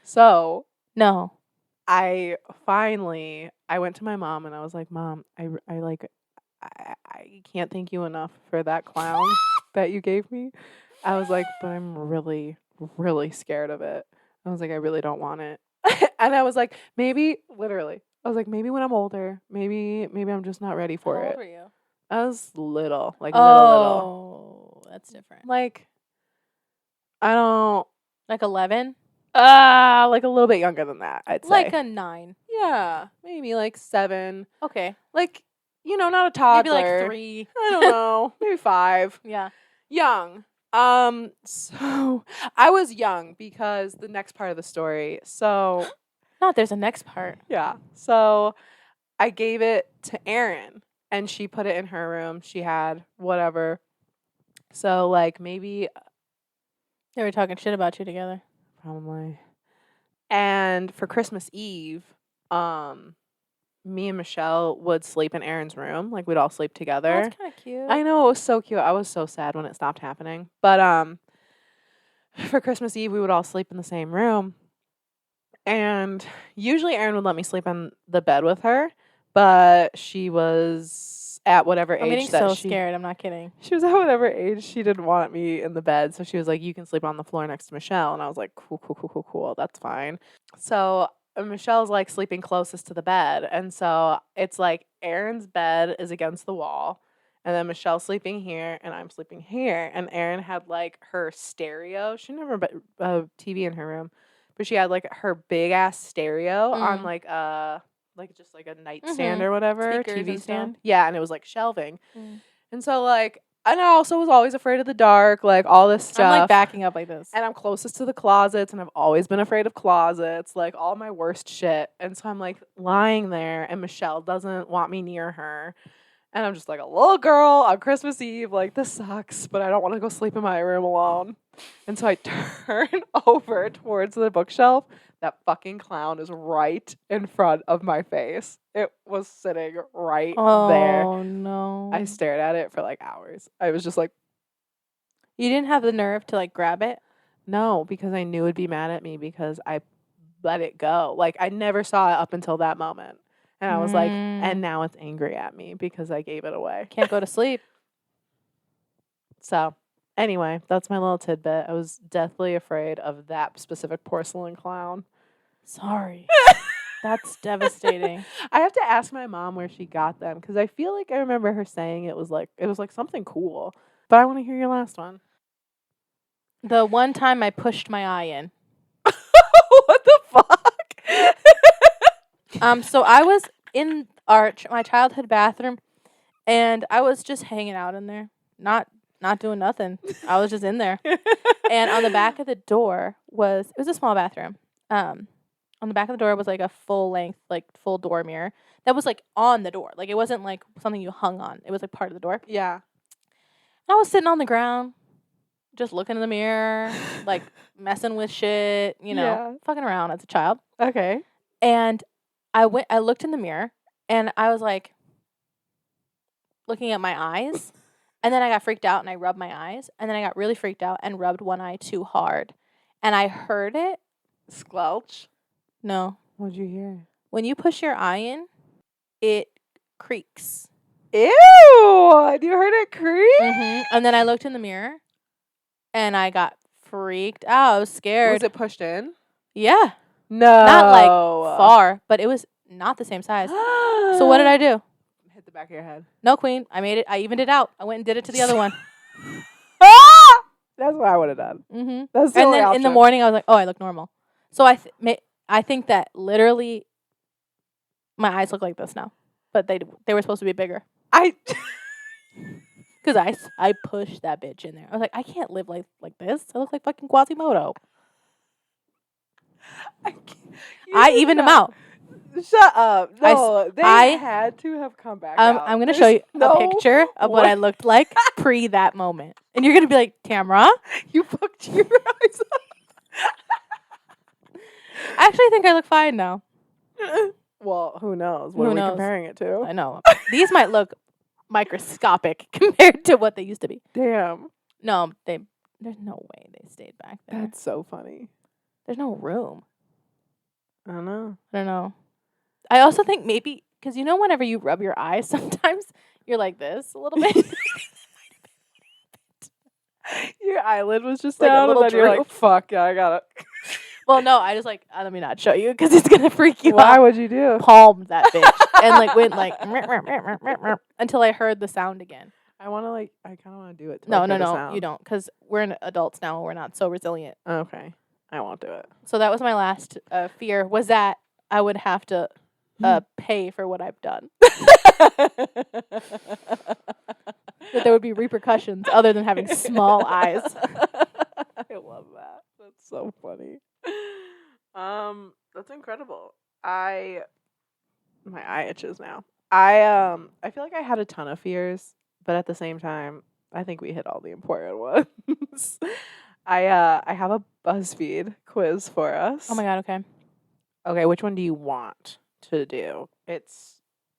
So no. I went to my mom and I was like, Mom, I can't thank you enough for that clown that you gave me. I was like, but I'm really, really scared of it. I was like, I really don't want it. And I was like, maybe when I'm older, maybe I'm just not ready for it. How old were you? I was little, like little. That's different. Like, I don't. Like 11? Like a little bit younger than that, I'd say. Like a 9. Yeah, maybe like 7. Okay. Like, not a toddler. Maybe like 3. I don't know. Maybe 5. Yeah. Young. So I was young because the next part of the story. So No, there's a next part. yeah. So I gave it to Erin and she put it in her room. She had whatever. So like maybe They were talking shit about you together. probably. And for Christmas Eve, me and Michelle would sleep in Erin's room. Like we'd all sleep together. That's kind of cute. I know, it was so cute. I was so sad when it stopped happening. But for Christmas Eve we would all sleep in the same room. And usually Erin would let me sleep in the bed with her, but she was at whatever age I'm getting that so she scared. I'm not kidding. she was at whatever age she didn't want me in the bed. So she was like, you can sleep on the floor next to Michelle. And I was like, cool. That's fine. So Michelle's like sleeping closest to the bed. And so it's like Erin's bed is against the wall. And then Michelle's sleeping here and I'm sleeping here. And Erin had like her stereo. She never a TV in her room, but she had like her big ass stereo on like just like a nightstand or whatever, Speakers TV and stand. stuff. Yeah, and it was like shelving. And so like, and I also was always afraid of the dark, like all this stuff. I'm like backing up like this. And I'm closest to the closets and I've always been afraid of closets, like all my worst shit. And so I'm like lying there and Michelle doesn't want me near her. And I'm just like a little girl on Christmas Eve, like this sucks, but I don't want to go sleep in my room alone. And so I turn over towards the bookshelf. That fucking clown is right in front of my face. It was sitting right there. Oh no. I stared at it for like hours. I was just like, You didn't have the nerve to like grab it? no, because I knew it'd be mad at me because I let it go. Like I never saw it up until that moment. And I was like, and now it's angry at me because I gave it away. Can't go to sleep. So anyway, that's my little tidbit. I was deathly afraid of that specific porcelain clown. Sorry. That's devastating. I have to ask my mom where she got them because I feel like I remember her saying it was like something cool. But I want to hear your last one. The one time I pushed my eye in. What the fuck? So I was in my childhood bathroom, and I was just hanging out in there, not doing nothing. I was just in there, and on the back of the door it was a small bathroom. On the back of the door was like a full length, like full door mirror that was like on the door. Like it wasn't like something you hung on. It was like part of the door. Yeah. I was sitting on the ground, just looking in the mirror, like messing with shit, fucking around as a child. Okay. And I looked in the mirror and I was like looking at my eyes, and then I got freaked out and I rubbed my eyes, and then I got really freaked out and rubbed one eye too hard. And I heard it. Squelch? No. What'd you hear? When you push your eye in, it creaks. Ew! You heard it creak? And then I looked in the mirror and I got freaked out. I was scared. Was it pushed in? Yeah. No. Not like far, but it was not the same size. So what did I do? Hit the back of your head. No, queen. I made it. I evened it out. I went and did it to the other one. That's what I would have done. That's the and only then option. in the morning, I was like, oh, I look normal. So I think that literally my eyes look like this now, but they were supposed to be bigger. Because I pushed that bitch in there. I was like, I can't live like this. I look like fucking Quasimodo. I evened them out. Shut up. No, I had to have come back out. I'm going to show you a picture of what I looked like pre that moment. And you're going to be like, Tamara? You fucked your eyes up. I actually think I look fine now. Well, who knows? What are we comparing it to? I know. These might look microscopic compared to what they used to be. Damn. No, there's no way they stayed back there. That's so funny. There's no room. I don't know. I also think maybe, because whenever you rub your eyes, sometimes you're like this a little bit. Your eyelid was just like down, a little and then you're like, fuck, yeah, I got it. Well, no, I just like, let me not show you because it's going to freak you out. Why would you do? Palmed that bitch and like went like until I heard the sound again. I kind of want to do it. No, you don't, because we're adults now and we're not so resilient. Okay. I won't do it. So that was my last fear, was that I would have to pay for what I've done. that there would be repercussions other than having small eyes. I love that. That's so funny. That's incredible. My eye itches now. I feel like I had a ton of fears, but at the same time, I think we hit all the important ones. I have a BuzzFeed quiz for us. Oh my god, okay. Okay, which one do you want to do?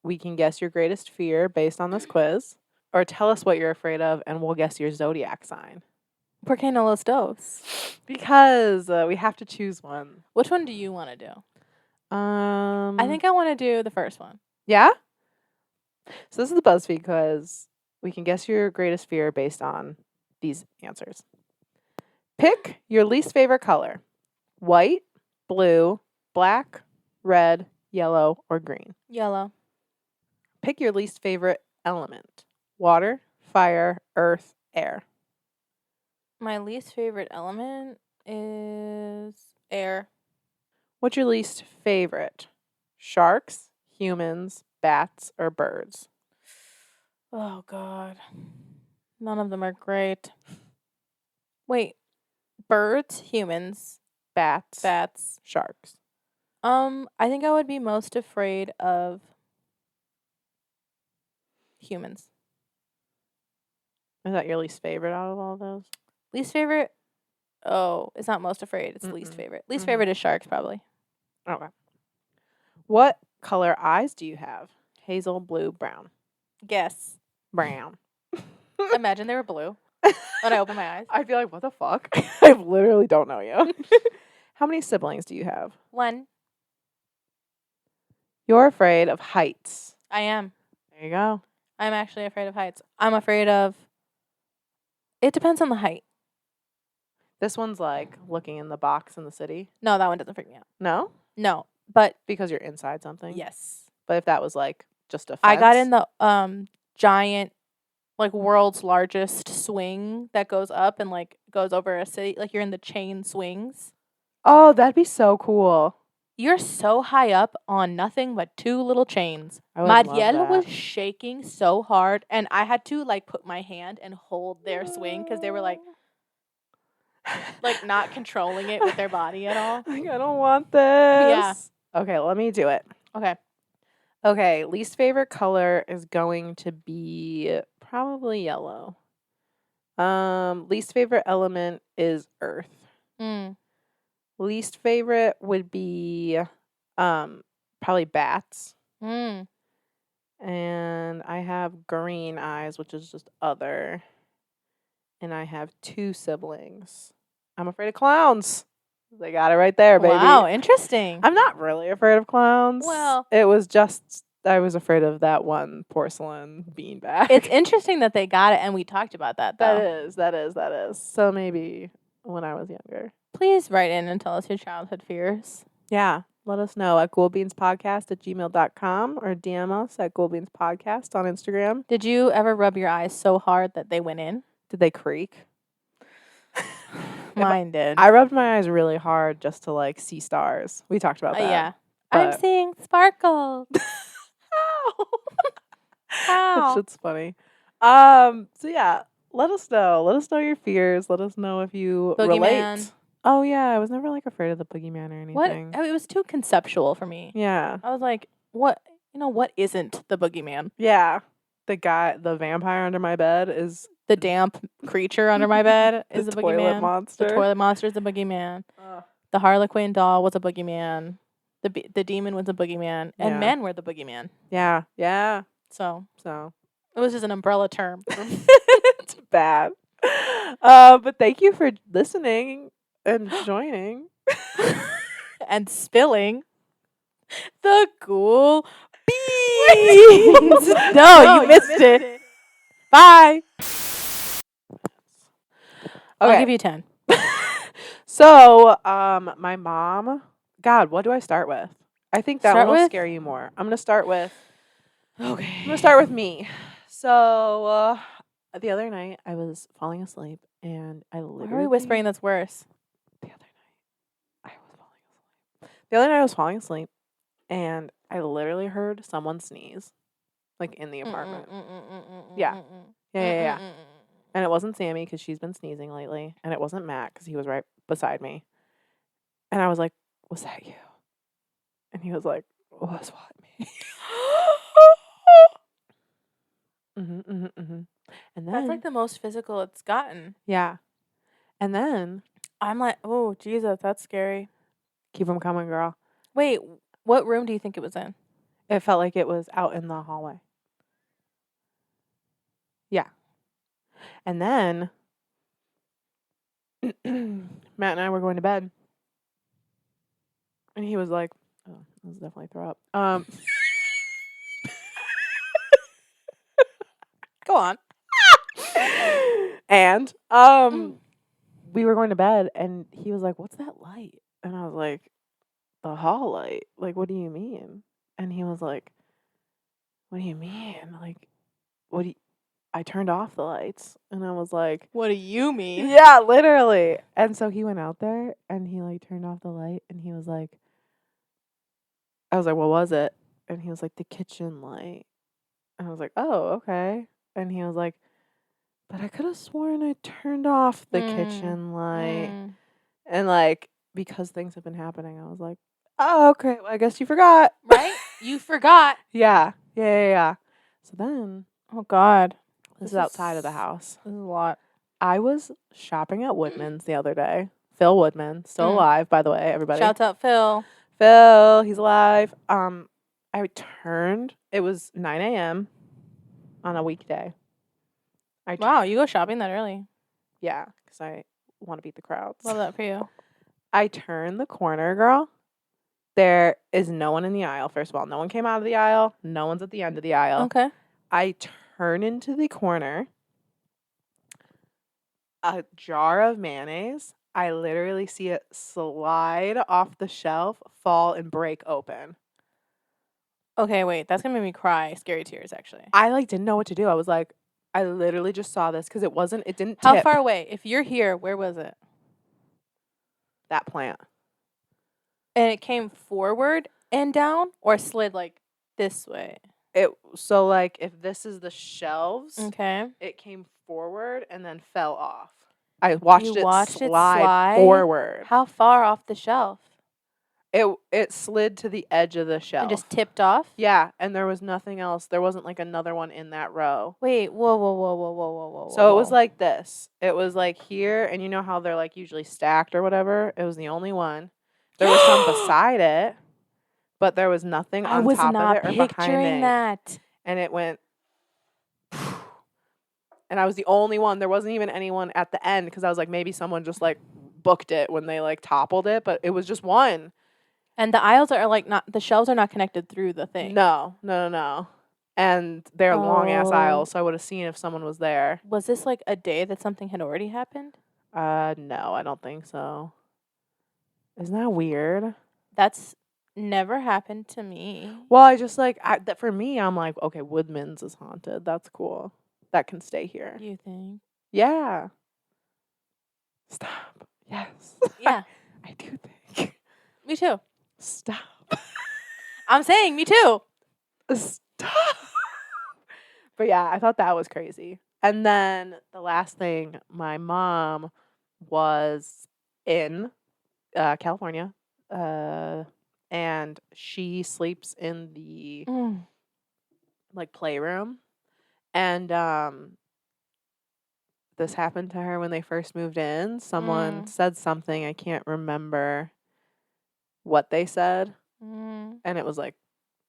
We can guess your greatest fear based on this quiz, or tell us what you're afraid of and we'll guess your zodiac sign. ¿Por qué no los dos? Because we have to choose one. Which one do you want to do? I think I want to do the first one. Yeah? So this is the BuzzFeed quiz. We can guess your greatest fear based on these answers. Pick your least favorite color. White, blue, black, red, yellow, or green. Yellow. Pick your least favorite element. Water, fire, earth, air. My least favorite element is air. What's your least favorite? Sharks, humans, bats, or birds? Oh god. None of them are great. Wait. Birds, humans, Bats, sharks. I think I would be most afraid of humans. Is that your least favorite out of all those? Least favorite? Oh, it's not most afraid. It's least favorite. Least favorite is sharks, probably. Okay. What color eyes do you have? Hazel, blue, brown. Guess. Brown. Imagine they were blue when I open my eyes. I feel like, what the fuck? I literally don't know you. How many siblings do you have? 1. You're afraid of heights. I am. There you go. I'm actually afraid of heights. I'm afraid of... It depends on the height. This one's like looking in the box in the city. No, that one doesn't freak me out. No? No, but... Because you're inside something? Yes. But if that was like just a fence? I got in the giant, like world's largest swing that goes up and like goes over a city. Like you're in the chain swings. Oh, that'd be so cool. You're so high up on nothing but 2 little chains. I would love Marielle that. was shaking so hard, and I had to like put my hand and hold their swing because they were like not controlling it with their body at all. Like, I don't want this. Yeah. Okay, let me do it. Okay, least favorite color is going to be probably yellow. Least favorite element is earth. Least favorite would be probably bats. And I have green eyes, which is just other. And I have 2 siblings. I'm afraid of clowns. They got it right there, baby. Wow, interesting. I'm not really afraid of clowns. Well, it was just I was afraid of that one porcelain beanbag. It's interesting that they got it, and we talked about that, though. That is. So maybe when I was younger. Please write in and tell us your childhood fears. Yeah. Let us know at ghoulbeanspodcast@gmail.com or DM us at ghoulbeanspodcast on Instagram. Did you ever rub your eyes so hard that they went in? Did they creak? Mine did. I rubbed my eyes really hard just to like see stars. We talked about that. Yeah. I'm seeing sparkles. How? That shit's funny. So yeah, let us know. Let us know your fears. Let us know if you relate. Oh yeah, I was never like afraid of the boogeyman or anything. What? It was too conceptual for me. Yeah. I was like, what? What isn't the boogeyman? Yeah. The vampire under my bed is the damp creature under my bed is the boogeyman. Toilet monster. The toilet monster is the boogeyman. The Harlequin doll was a boogeyman. The demon was a boogeyman, and men were the boogeyman. Yeah. Yeah. So it was just an umbrella term. It's bad. But thank you for listening and joining and spilling the ghoul beans. No, you missed it. Bye. Okay. I'll give you 10. So, my mom. God, what do I start with? I think that one will scare you more. I'm gonna start with. Okay. I'm gonna start with me. So, the other night I was falling asleep and I literally. Why are we whispering? That's worse. The other night I was falling asleep and I literally heard someone sneeze. like in the apartment. Yeah. Yeah. And it wasn't Sammy because she's been sneezing lately, and it wasn't Matt because he was right beside me. And I was like, "Was that you?" And he was like, "Was what me?" And then That's like the most physical it's gotten. yeah, and then I'm like, oh Jesus, that's scary. keep them coming, girl. Wait, what room do you think it was in? It felt like it was out in the hallway. Yeah, and then Matt and I were going to bed, and he was like, "Oh, this is definitely throw up." Go on. And we were going to bed, and he was like, "What's that light?" And I was like, "The hall light. Like, what do you mean?" And he was like, "What do you mean? Like, what do you?" I turned off the lights, and I was like, What do you mean? "Yeah, literally." And so he went out there, and he like turned off the light, and he was like, I was like, "What was it?" And he was like, "The kitchen light." And I was like, "Oh, okay." And he was like, "But I could have sworn I turned off the kitchen light." And like, because things have been happening, I was like, "Oh, okay. Well, I guess you forgot." Right? You forgot. Yeah. So then, Oh God. this is outside of the house. This is a lot. I was shopping at Woodman's the other day. Phil Woodman, still alive, by the way, everybody. Shouts out Phil. Phil, he's alive. I turned. It was 9 a.m. on a weekday. Wow, you go shopping that early. Yeah, because I want to beat the crowds. Love that for you. I turned the corner, girl. There is no one in the aisle. First of all, no one came out of the aisle. No one's at the end of the aisle. Okay. I turn into the corner. A jar of mayonnaise. I literally see it slide off the shelf, fall, and break open. Okay, wait. That's gonna make me cry. Scary tears, actually. I like didn't know what to do. I was like, I literally just saw this because it didn't How tip far away? If you're here, where was it? that plant. And it came forward and down, or slid like this way? So like if this is the shelves, Okay. it came forward and then fell off. I watched it slide forward. How far off the shelf? It slid to the edge of the shelf. And just tipped off? Yeah, and there was nothing else. There wasn't like another one in that row. Wait, whoa. So it was like this. It was like here, and you know how they're like usually stacked or whatever? It was the only one. There was some beside it, but there was nothing on top of it or behind it. I was not picturing that. And it went, and I was the only one. There wasn't even anyone at the end because I was like, maybe someone just like booked it when they like toppled it, but it was just one. And the aisles are like not, the shelves are not connected through the thing. No. And they're long ass aisles, so I would have seen if someone was there. Was this like a day that something had already happened? No, I don't think so. Isn't that weird? That's never happened to me. Well, I just like that for me. I'm like, okay, Woodman's is haunted. That's cool. That can stay here. You think? Yeah. Stop. Yes. Yeah. I do think. Me too. Stop. I'm saying me too. Stop. But yeah, I thought that was crazy. And then the last thing, my mom was in California, and she sleeps in the like playroom, and this happened to her when they first moved in. Someone said something, I can't remember what they said, and it was like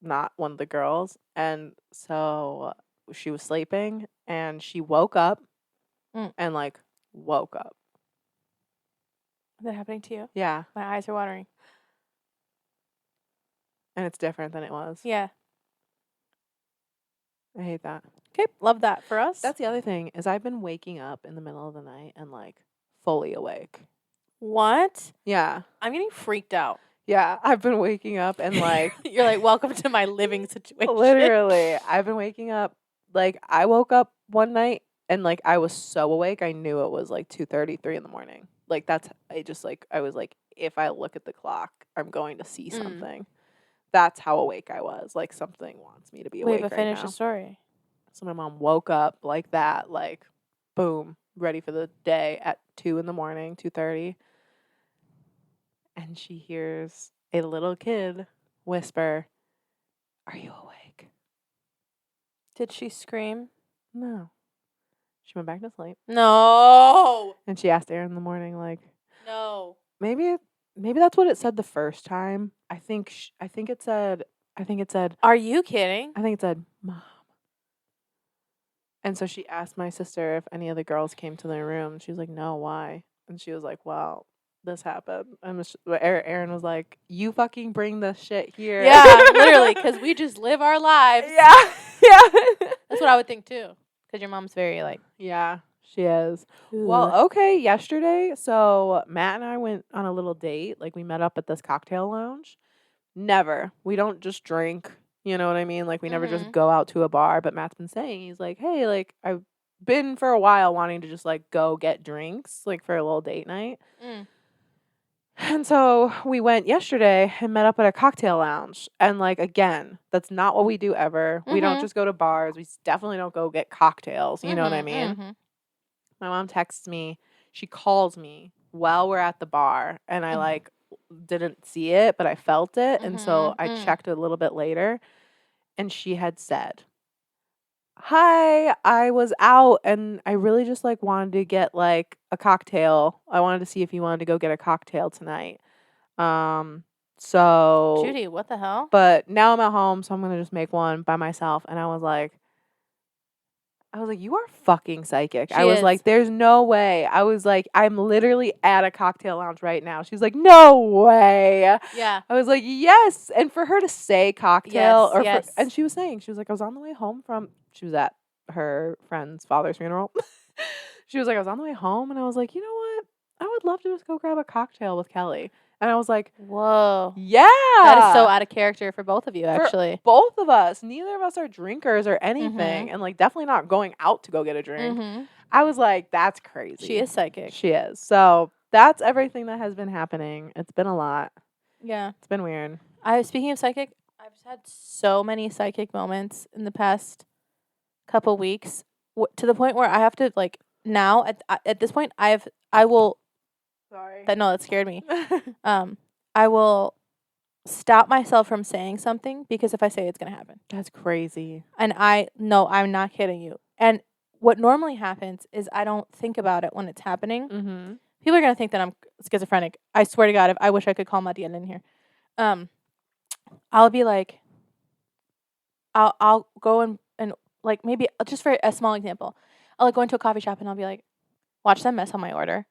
not one of the girls, and so she was sleeping and she woke up and like woke up. Is that happening to you? Yeah. My eyes are watering. And it's different than it was. Yeah. I hate that. Okay, love that for us. That's the other thing is I've been waking up in the middle of the night and like fully awake. What? Yeah. I'm getting freaked out. Yeah, I've been waking up and like you're like, welcome to my living situation. Literally, I've been waking up. Like I woke up one night and like I was so awake I knew it was like 2:33 in the morning. Like that's I was like if I look at the clock I'm going to see something. that's how awake I was. Like, something wants me to be Wait, awake but right finish now. the story. So my mom woke up like that, like, boom, ready for the day at 2 in the morning, 2:30. And she hears a little kid whisper, "Are you awake?" Did she scream? No. She went back to sleep. No. And she asked Aaron in the morning, like, No. maybe that's what it said the first time. I think it said, Are you kidding? Mom. And so she asked my sister if any of the girls came to their room. She was like, no, why? And she was like, well, this happened. And Aaron was like, you fucking bring this shit here. Yeah, literally, because we just live our lives. Yeah. That's what I would think too. Because your mom's very like. Yeah, she is. Ooh. Well, okay, yesterday, so Matt and I went on a little date. Like, we met up at this cocktail lounge. We don't just drink, you know what I mean? Like, we never just go out to a bar. But Matt's been saying, he's like, hey, like, I've been for a while wanting to just, like, go get drinks, like, for a little date night. And so we went yesterday and met up at a cocktail lounge. And, like, again, that's not what we do ever. We don't just go to bars. We definitely don't go get cocktails. You know what I mean? My mom texts me. She calls me while we're at the bar. And I, like, didn't see it, but I felt it. And so I checked a little bit later. And she had said, hi, I was out and I really just, like, wanted to get, like, a cocktail. I wanted to see if you wanted to go get a cocktail tonight. So Judy, what the hell? But now I'm at home, so I'm gonna just make one by myself. And I was like, you are fucking psychic. I was like, there's no way. I was like, I'm literally at a cocktail lounge right now. She's like, no way. Yeah. I was like, yes. And for her to say cocktail, and she was like, I was on the way home she was at her friend's father's funeral. She was like, I was on the way home, and I was like, you know what? I would love to just go grab a cocktail with Kelley. And I was like, whoa. Yeah. That is so out of character for both of you, actually. For both of us. Neither of us are drinkers or anything. And, like, definitely not going out to go get a drink. I was like, that's crazy. She is psychic. She is. So that's everything that has been happening. It's been a lot. Yeah. It's been weird. Speaking of psychic, I've just had so many psychic moments in the past couple weeks to the point where I have to, like, now at this point I will. Sorry. That scared me. I will stop myself from saying something because if I say it, it's gonna happen. That's crazy. And I'm not kidding you. And what normally happens is I don't think about it when it's happening. People are gonna think that I'm schizophrenic. I swear to God, if I wish I could call Madia in here. I'll be like, I'll go and like, maybe just for a small example, I'll, like, go into a coffee shop and I'll be like, watch them mess on my order.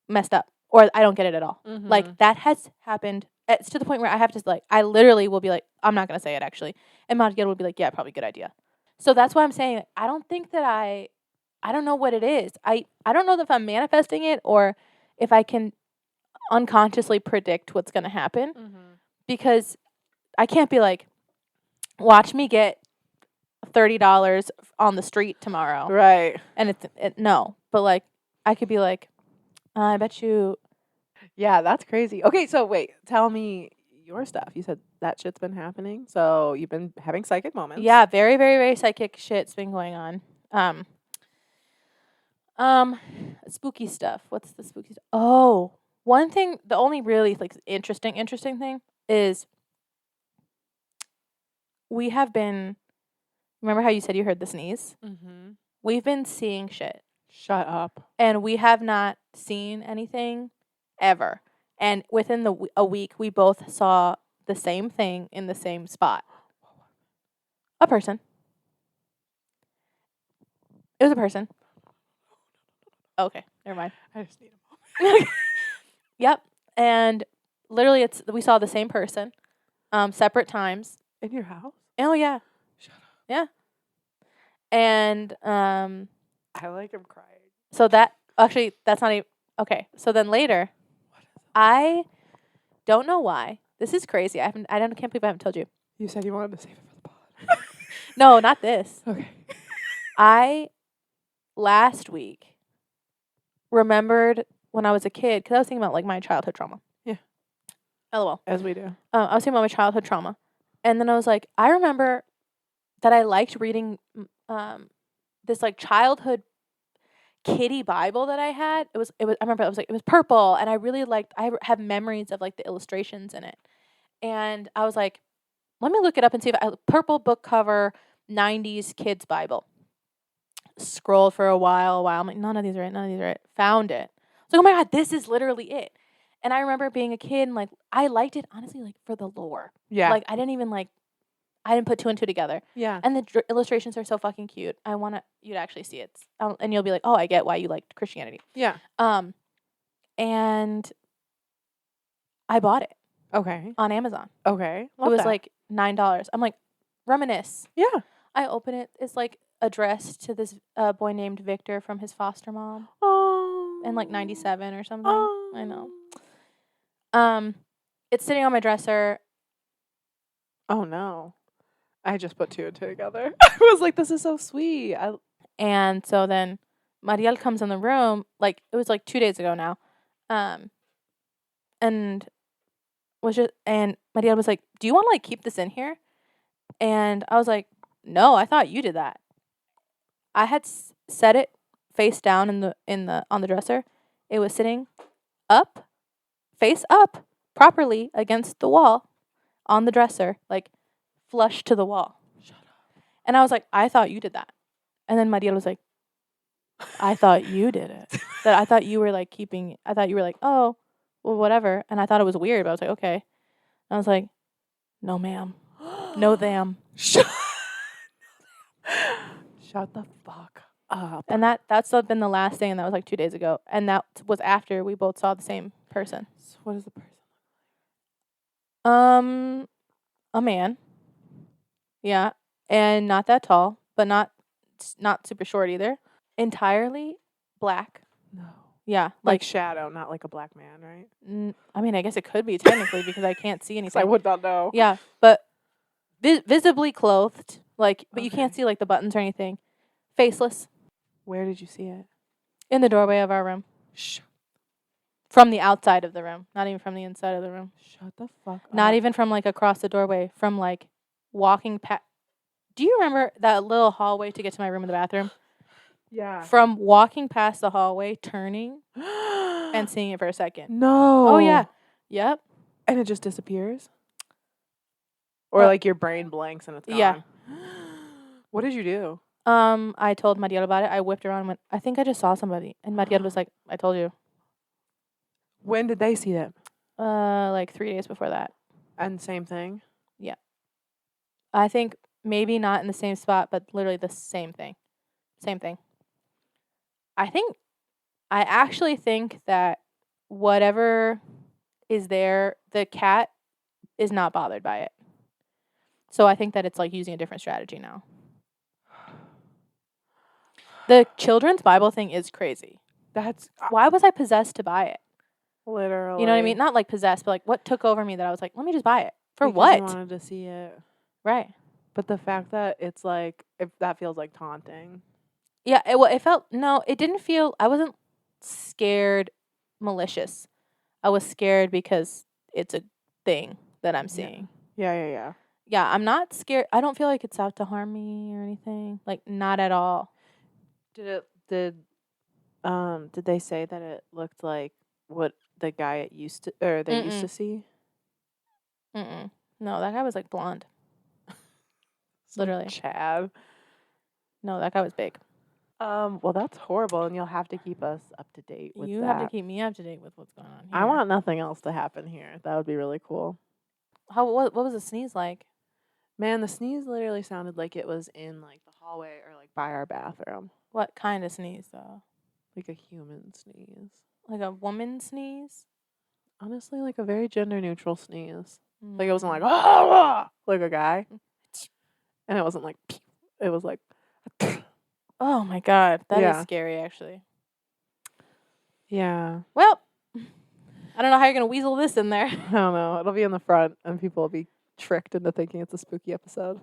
Messed up, or I don't get it at all. Like, that has happened. It's to the point where I have to, like, I literally will be like, I'm not gonna say it actually, and Madia will be like, yeah, probably good idea. So that's why I'm saying, like, I don't think that I don't know what it is. I don't know if I'm manifesting it or if I can unconsciously predict what's gonna happen, because I can't be like, watch me get $30 on the street tomorrow, right? And no, but, like, I could be like, I bet you. Yeah, that's crazy. Okay, so wait, tell me your stuff. You said that shit's been happening. So you've been having psychic moments. Yeah, very, very, very psychic shit's been going on. Spooky stuff. What's the spooky stuff? Oh, one thing, the only really, like, interesting thing is we have been, remember how you said you heard the sneeze? We've been seeing shit. Shut up. And we have not seen anything ever. And within a week, we both saw the same thing in the same spot. A person. It was a person. Okay, never mind. I just need a moment. Yep. And literally, we saw the same person, separate times. In your house? Oh, yeah. Shut up. Yeah. And I like him crying. So that's not even okay. So then later, I don't know why. This is crazy. Can't believe I haven't told you. You said you wanted to save it for the pod. No, not this. Okay. I last week remembered when I was a kid, because I was thinking about, like, my childhood trauma. Yeah. LOL. As we do. I was thinking about my childhood trauma. And then I was like, I remember that I liked reading this like childhood kitty Bible that I had. It was I remember it was purple, and I really liked, I have memories of like the illustrations in it. And I was like, let me look it up and see if purple book cover 90s kids Bible. Scrolled for a while. I'm like, none of these are right. Found it. I was like, oh my God, this is literally it. And I remember being a kid and like I liked it honestly like for the lore. Yeah. Like I didn't put two and two together. Yeah. And the illustrations are so fucking cute. I want you to actually see it. And you'll be like, oh, I get why you liked Christianity. Yeah. And I bought it. Okay. On Amazon. Okay. It was like $9. I'm like, reminisce. Yeah. I open it. It's like addressed to this boy named Victor from his foster mom. Oh. In like 97 or something. Oh. I know. It's sitting on my dresser. Oh no. I just put two and two together. I was like, this is so sweet. And so then Mariel comes in the room, like it was like 2 days ago now. And Mariel was like, do you want to like keep this in here? And I was like, no, I thought you did that. I had set it face down on the dresser. It was sitting up, face up, properly against the wall on the dresser, like flush to the wall. Shut up. And I was like, I thought you did that. And then Mariel was like, I thought you did it. That I thought you were like I thought you were like, oh, well, whatever. And I thought it was weird, but I was like, okay. And I was like, no, ma'am. No, them. Shut the fuck up. And that's been the last thing, and that was like 2 days ago. And that was after we both saw the same person. So what does the person look like? A man. Yeah. And not that tall, but not super short either. Entirely black. No. Yeah. Like shadow, not like a black man, right? I mean, I guess it could be technically because I can't see anything. I would not know. Yeah, but visibly clothed, like, but you can't see like the buttons or anything. Faceless. Where did you see it? In the doorway of our room. Shh. From the outside of the room, not even from the inside of the room. Shut the fuck up. Not even from like across the doorway, from like walking past. Do you remember that little hallway to get to my room in the bathroom? Yeah. From walking past the hallway, turning, and seeing it for a second. No. Oh, yeah. Yep. And it just disappears? Or like your brain blanks and it's gone? Yeah. What did you do? I told Mariel about it. I whipped around and went, I think I just saw somebody. And Mariel was like, I told you. When did they see it? Like 3 days before that. And same thing? Yeah. I think maybe not in the same spot, but literally the same thing. Same thing. I actually think that whatever is there, the cat is not bothered by it. So I think that it's like using a different strategy now. The children's Bible thing is crazy. Why was I possessed to buy it? Literally. You know what I mean? Not like possessed, but like what took over me that I was like, let me just buy it. For because what? You wanted to see it. Right. But the fact that it's like, if that feels like taunting. Yeah, it felt, no, it didn't feel, I wasn't scared malicious. I was scared because it's a thing that I'm seeing. Yeah. Yeah, I'm not scared. I don't feel like it's out to harm me or anything. Like, not at all. Did they say that it looked like what the guy used to see? Mm-mm. No, that guy was like blonde. Literally. Chad. No, that guy was big. Well, that's horrible, and you'll have to keep us up to date with that. You have to keep me up to date with what's going on here. I want nothing else to happen here. That would be really cool. What was the sneeze like? Man, the sneeze literally sounded like it was in like the hallway or like by our bathroom. What kind of sneeze though? Like a human sneeze. Like a woman sneeze? Honestly, like a very gender neutral sneeze. Mm. Like it wasn't like ah, like a guy. And it wasn't like it was like oh my God, that is scary actually. Yeah. Well, I don't know how you're gonna weasel this in there. I don't know. It'll be in the front, and people will be tricked into thinking it's a spooky episode.